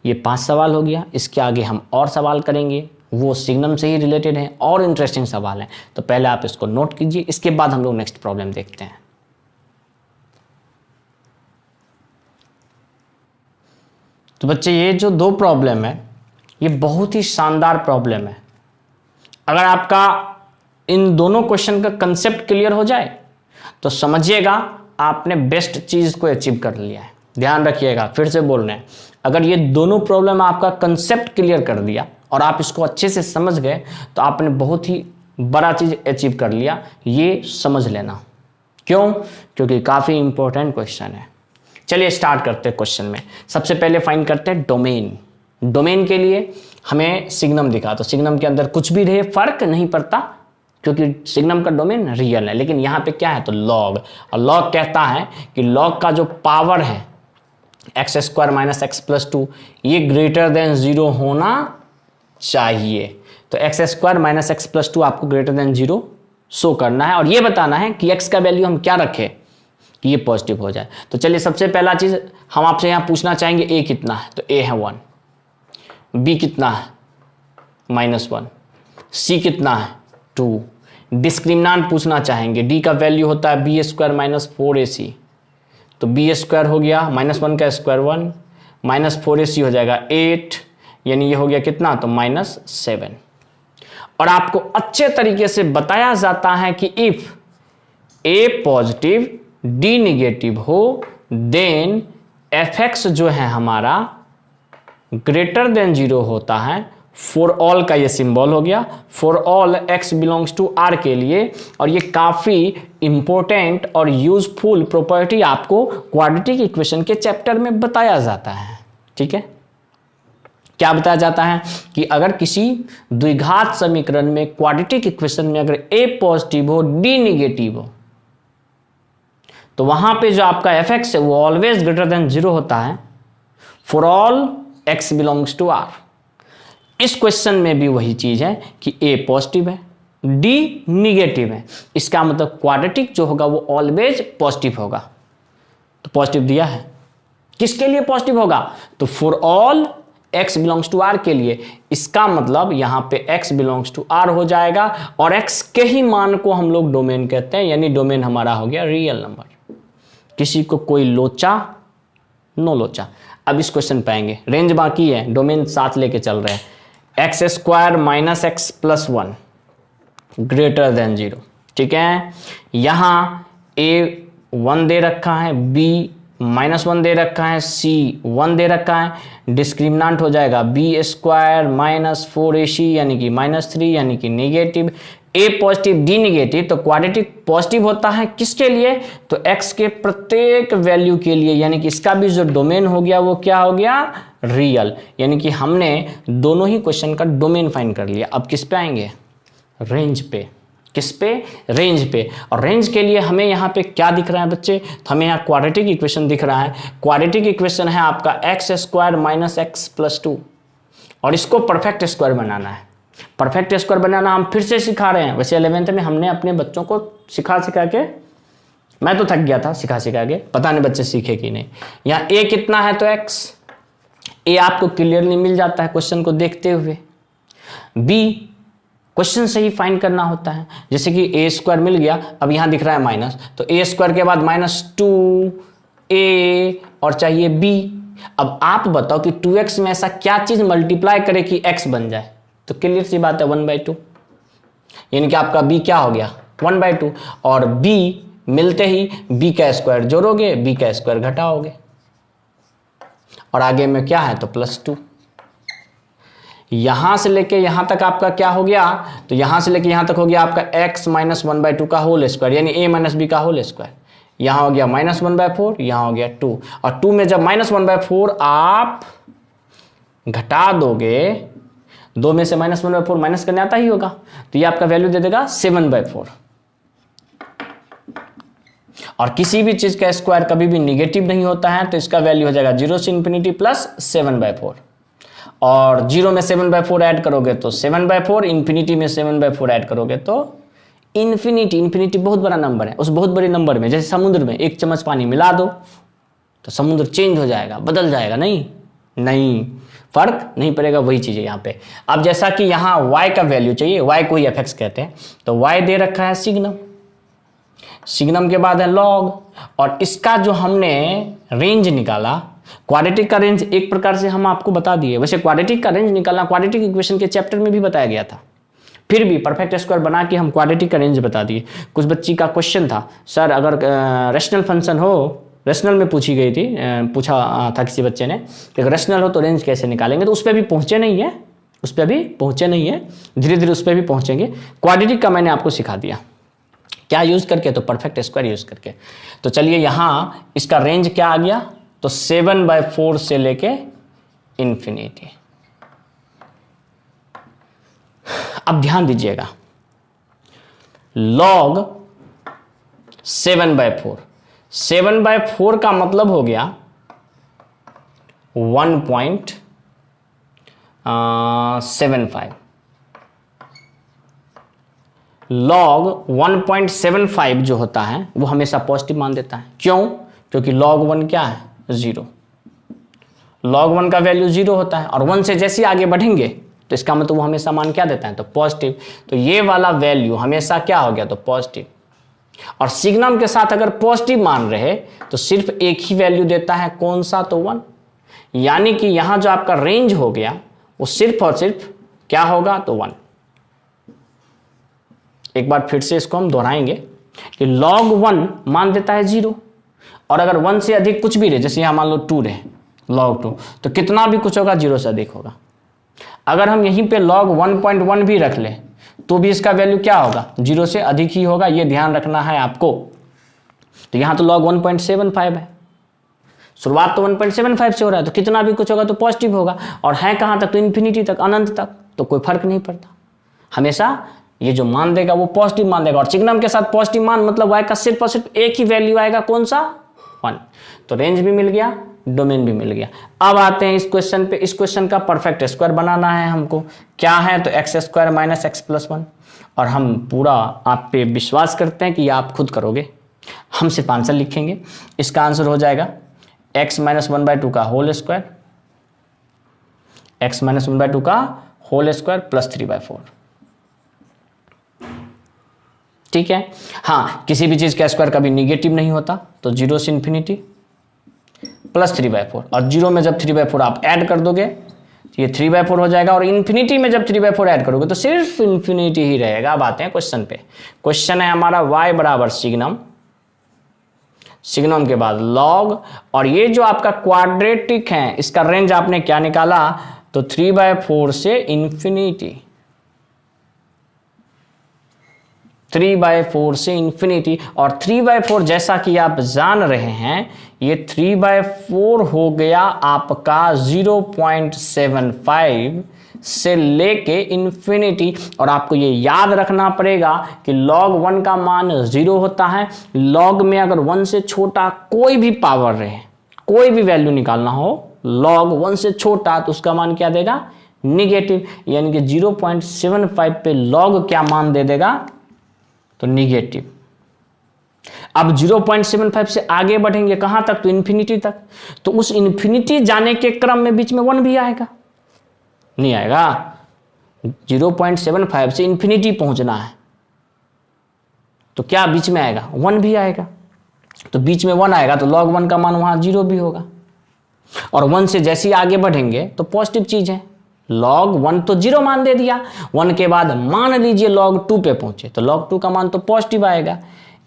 ये 5 सवाल हो गया, इसके आगे हम और सवाल करेंगे, वो सिग्नम से ही रिलेटेड हैं और इंटरेस्टिंग सवाल हैं। तो पहले आप इसको नोट कीजिए, इसके बाद हम लोग नेक्स्ट प्रॉब्लम देखते हैं। तो बच्चे ये जो 2 प्रॉब्लम है ये बहुत ही शानदार प्रॉब्लम है। अगर आपका इन दोनों क्वेश्चन का कंसेप्ट क्लियर हो जाए तो समझिएगा आपने बेस्ट चीज को अचीव कर लिया है। ध्यान रखिएगा, फिर से बोल रहे हैं, अगर ये दोनों प्रॉब्लम आपका कंसेप्ट क्लियर कर दिया और आप इसको अच्छे से समझ गए तो आपने बहुत ही बड़ा चीज अचीव कर लिया, ये समझ लेना। क्यों? क्योंकि काफी इंपॉर्टेंट क्वेश्चन है। चलिए स्टार्ट करते हैं क्वेश्चन में। सबसे पहले फाइंड करते हैं डोमेन। डोमेन के लिए हमें सिग्नम दिखा, तो सिग्नम के अंदर कुछ भी रहे फर्क नहीं पड़ता क्योंकि सिग्नम का डोमेन रियल है। लेकिन यहाँ पे क्या है, तो लॉग, और लॉग कहता है कि लॉग का जो पावर है x² - x + 2 ये ग्रेटर देन 0 होना चाहिए। तो x² - x + 2 आपको ग्रेटर देन 0 शो करना है और ये बताना है कि x का वैल्यू हम क्या रखें कि ये पॉजिटिव हो जाए। तो चलिए सबसे पहला चीज हम आपसे यहाँ पूछना चाहेंगे a कितना है, तो a है 1, b कितना है -1, c कितना है 2। डिस्क्रिमिनेंट पूछना चाहेंगे, d का वैल्यू होता है b² - 4ac, तो b² हो गया -1 का स्क्वायर 1 -4ac हो जाएगा 8, यानी ये हो गया कितना, तो -7। और आपको अच्छे तरीके से बताया जाता है कि if a positive d negative हो देन fx जो है हमारा ग्रेटर देन 0 होता है। फॉर ऑल का ये सिंबल हो गया, for all x belongs to r के लिए। और ये काफी इंपॉर्टेंट और यूजफुल प्रॉपर्टी आपको क्वाड्रेटिक इक्वेशन के चैप्टर में बताया जाता है। ठीक है, क्या बताया जाता है कि अगर किसी द्विघात समीकरण में क्वाड्रेटिक इक्वेशन में अगर a पॉजिटिव हो d निगेटिव हो तो वहां पे जो आपका fx है वो ऑलवेज ग्रेटर देन 0 होता है for all x belongs to r। इस क्वेश्चन में भी वही चीज है कि a पॉजिटिव है d निगेटिव है, इसका मतलब क्वाड्रेटिक जो होगा वो ऑलवेज पॉजिटिव होगा। तो पॉजिटिव दिया है, किसके लिए पॉजिटिव होगा? तो for all x belongs to r के लिए। इसका मतलब यहां पे x बिलोंग्स टू r हो जाएगा और x के ही मान को हम लोग डोमेन कहते हैं, यानी डोमेन हमारा हो गया रियल नंबर। किसी को कोई लोचा नो लोचा। अब इस क्वेश्चन पे आएंगे, रेंज बाकी है, डोमेन साथ लेके चल रहे हैं। X square minus x plus 1 greater than 0, ठीक है। यहां a 1 दे रखा है, b -1 दे रखा है, c 1 दे रखा है। डिस्क्रिमिनेंट हो जाएगा b स्क्वायर माइनस 4ac यानी कि -3 यानी कि negative. a positive d negative, तो क्वाड्रेटिक पॉजिटिव होता है किसके लिए? तो x के प्रत्येक वैल्यू के लिए, यानी कि इसका भी जो डोमेन हो गया वो क्या हो गया? रियल। यानी कि हमने दोनों ही क्वेश्चन का डोमेन फाइंड कर लिया। अब किस पे आएंगे? रेंज पे। किस पे? रेंज पे। और रेंज के लिए हमें यहाँ पे क्या दिख रहा है बच्चे? तो हमें यहाँ क्वाड्रेटिक इक्वेशन दिख रहा है। क्वाड्रेटिक इक्वेशन है आपका x square minus x plus 2 और इसको परफेक्ट स्क्वायर बनाना है। परफेक्ट स्क्वायर बनाना हम फिर से सिखा रहे हैं। वैसे 11th में हमने अपने बच्चों को सिखा के, मैं तो थक गया था सिखा के, पता नहीं बच्चे सीखे कि नहीं। यहाँ a कितना है? तो x। a आपको क्लियरली मिल जाता है क्वेश्चन को देखते हुए। b क्वेश्चन से ही फाइंड करना होता है, जैसे कि a स्क्वायर मिल गया, अब यहां दिख रहा है माइनस, तो a स्क्वायर के बाद -2a और चाहिए b। अब आप बताओ कि 2x में ऐसा क्या चीज मल्टीप्लाई करे कि x बन जाए? तो क्लियर सी बात है 1/2, यानी कि आपका b क्या हो गया? 1/2। और b मिलते ही b का स्क्वायर जोड़ोगे, b का स्क्वायर घटाओगे और आगे में क्या है? तो +2। यहां से लेके यहां तक आपका क्या हो गया? तो यहां से लेके यहां तक हो गया आपका x माइनस 1/2 का होल स्क्वायर, यानी a माइनस b का होल स्क्वायर। यहां हो गया -1/4, यहां हो गया 2, और 2 में जब -1/4 आप घटा दोगे, 2 में से -1/4 माइनस करने आता ही होगा, तो ये आपका वैल्यू दे देगा 7/4। और किसी भी चीज का स्क्वायर कभी भी निगेटिव नहीं होता है, तो इसका वैल्यू हो जाएगा 0 से इंफिनिटी प्लस 7/4। और 0 में 7/4 ऐड करोगे तो 7/4, इंफिनिटी में 7/4 ऐड करोगे तो इंफिनिटी बहुत बड़ा नंबर है। उस बहुत बड़े नंबर में, जैसे समुद्र में 1 चम्मच पानी मिला दो तो समुद्र चेंज हो जाएगा, बदल जाएगा। नहीं, फर्क नहीं पड़ेगा। वही चीज है यहाँ पे। अब जैसा कि यहाँ y का वैल्यू चाहिए, y को ही fx कहते हैं, तो y दे रखा है सिग्नम के बाद है लॉग, और इसका जो हमने रेंज निकाला, क्वाड्रेटिक का रेंज एक प्रकार से हम आपको बता दिए। वैसे क्वाड्रेटिक का रेंज निकालना क्वाड्रेटिक इक्वेशन के चैप्टर में भी बताया गया था, फिर भी परफेक्ट स्क्वायर बना के हम क्वाड्रेटिक का रेंज बता दिए। कुछ बच्ची का क्वेश्चन था, सर अगर रेशनल फंक्शन हो, रेशनल में पूछा था किसी बच्चे ने कि अगर रेशनल हो तो रेंज कैसे निकालेंगे? तो उस पर भी पहुंचे नहीं है, धीरे धीरे उस पर भी पहुंचेंगे। क्वाड्रेटिक का मैंने आपको सिखा दिया, क्या यूज करके? तो परफेक्ट स्क्वायर यूज करके। तो चलिए यहाँ इसका रेंज क्या आ गया? तो 7/4 से लेके इंफिनिटी। अब ध्यान दीजिएगा, लॉग 7/4 का मतलब हो गया 1.75। log 1.75 जो होता है वो हमेशा पॉजिटिव मान देता है। क्यों? क्योंकि log 1 क्या है? 0। log 1 का वैल्यू 0 होता है, और 1 से जैसे आगे बढ़ेंगे तो इसका मतलब वो हमेशा मान क्या देता है? तो पॉजिटिव। तो ये वाला वैल्यू हमेशा क्या हो गया? तो पॉजिटिव। और सिग्नम के साथ अगर पॉजिटिव मान रहे तो सिर्फ एक ही वैल्यू देता है, कौन सा? तो 1। यानी कि यहां जो आपका रेंज हो गया वो सिर्फ और सिर्फ क्या होगा? तो 1। एक बार फिर से इसको हम दोहराएंगे कि log 1 मान देता है 0, और अगर 1 से अधिक कुछ भी रहे, जैसे यहां मान लो 2 रहे, log 2, तो कितना भी कुछ होगा 0 से अधिक होगा। अगर हम यहीं पे log 1.1 भी रख ले तो भी इसका वैल्यू क्या होगा? 0 से अधिक ही होगा, ये ध्यान रखना है आपको। तो यहां तो log 1.75 है, शुरुआत तो 1.75 से हो रहा है, तो कितना भी कुछ होगा तो पॉजिटिव होगा, और है कहाँ तक, तो इन्फिनिटी तक, अनंत तक, तो कोई फर्क नहीं पड़ता। हमेशा ये जो मान देगा वो पॉजिटिव मान देगा, और सिग्नम के साथ पॉजिटिव मान मतलब y का सिर्फ और सिर्फ एक ही वैल्यू आएगा, कौन सा, 1। तो रेंज भी मिल गया, डोमेन भी मिल गया। अब आते हैं इस क्वेश्चन पे। इस क्वेश्चन का परफेक्ट स्क्वायर बनाना है हमको। क्या है, तो x² - x+1, और हम पूरा आप पे विश्वास करते हैं कि आप खुद करोगे। हम सिर्फ आंसर लिखेंगे। इसका आंसर हो जाएगा x - 1/2 का होल स्क्वायर, x - 1/2 का होल स्क्वायर प्लस 3/4। ठीक है। हाँ, किसी भी चीज का स्क्वायर कभी निगेटिव नहीं होता, तो 0 से इन्फिनिटी प्लस 3/4, और 0 में जब 3/4 आप ऐड कर दोगे तो ये 3/4 हो जाएगा, और इन्फिनिटी में जब 3/4 ऐड करोगे तो सिर्फ इन्फिनिटी ही रहेगा। अब आते हैं क्वेश्चन पे। क्वेश्चन है हमारा y बराबर सिग्नम, सिग्नम के बाद लॉग, और ये जो आपका क्वाड्रेटिक है इसका रेंज आपने क्या निकाला, तो 3/4 से इन्फिनिटी, 3/4 से इन्फिनिटी। और 3/4 जैसा कि आप जान रहे हैं, ये 3/4 हो गया आपका 0.75 से लेके इन्फिनिटी। और आपको ये याद रखना पड़ेगा कि log 1 का मान 0 होता है। log में अगर 1 से छोटा कोई भी पावर रहे, कोई भी वैल्यू निकालना हो, log 1 से छोटा, तो उसका मान क्या देगा, निगेटिव। यानी कि 0.75 पे log क्या मान दे देगा, तो निगेटिव। अब 0.75 से आगे बढ़ेंगे कहां तक, तो इन्फिनिटी तक। तो उस इन्फिनिटी जाने के क्रम में बीच में 1 भी आएगा, नहीं आएगा। 0.75 से इन्फिनिटी पहुंचना है, तो क्या बीच में आएगा, 1 भी आएगा। तो बीच में 1 आएगा तो log 1 का मान वहां 0 भी होगा। और 1 से जैसे ही आगे बढ़ेंगे तो पॉजिटिव चीज है। log 1 तो 0 मान दे दिया, 1 के बाद मान लीजिए log 2 पे पहुंचे, तो log 2 का मान तो पॉजिटिव आएगा।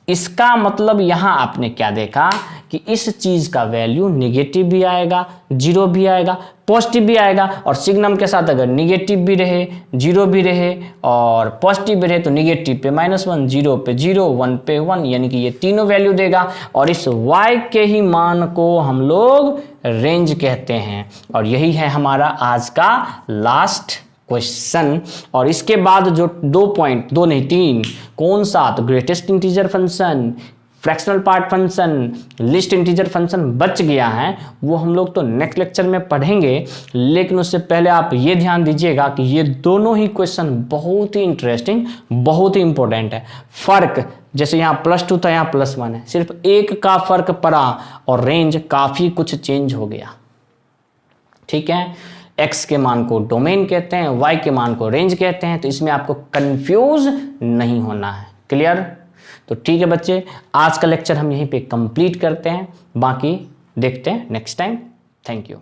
इसका मतलब यहां आपने क्या देखा कि इस चीज का वैल्यू निगेटिव भी आएगा, 0 भी आएगा, पॉजिटिव भी आएगा। और सिग्नम के साथ अगर निगेटिव भी रहे, 0 भी रहे और पॉजिटिव भी रहे, तो निगेटिव पे -1, 0 पे 0, 1 पे 1, यानी कि ये तीनों वैल्यू देगा। और इस y के ही मान को हम लोग रेंज कहते हैं। और यही है हमारा आज का लास्ट क्वेश्चन। और इसके बाद जो 3 कौन सा, तो greatest integer function, fractional part function, list integer function बच गया है, वो हम लोग तो नेक्स्ट लेक्चर में पढ़ेंगे। लेकिन उससे पहले आप ये ध्यान दीजिएगा कि ये दोनों ही क्वेश्चन बहुत ही इंटरेस्टिंग, बहुत ही इंपॉर्टेंट है। फर्क जैसे यहाँ +2 था, यहाँ +1 है, सिर्फ एक का फर्क पड़ा और रेंज काफी कुछ चेंज हो गया। ठीक है, x के मान को डोमेन कहते हैं, y के मान को रेंज कहते हैं। तो इसमें आपको कंफ्यूज नहीं होना है। क्लियर? तो ठीक है बच्चे, आज का लेक्चर हम यहीं पे कंप्लीट करते हैं, बाकी देखते हैं नेक्स्ट टाइम। Thank you.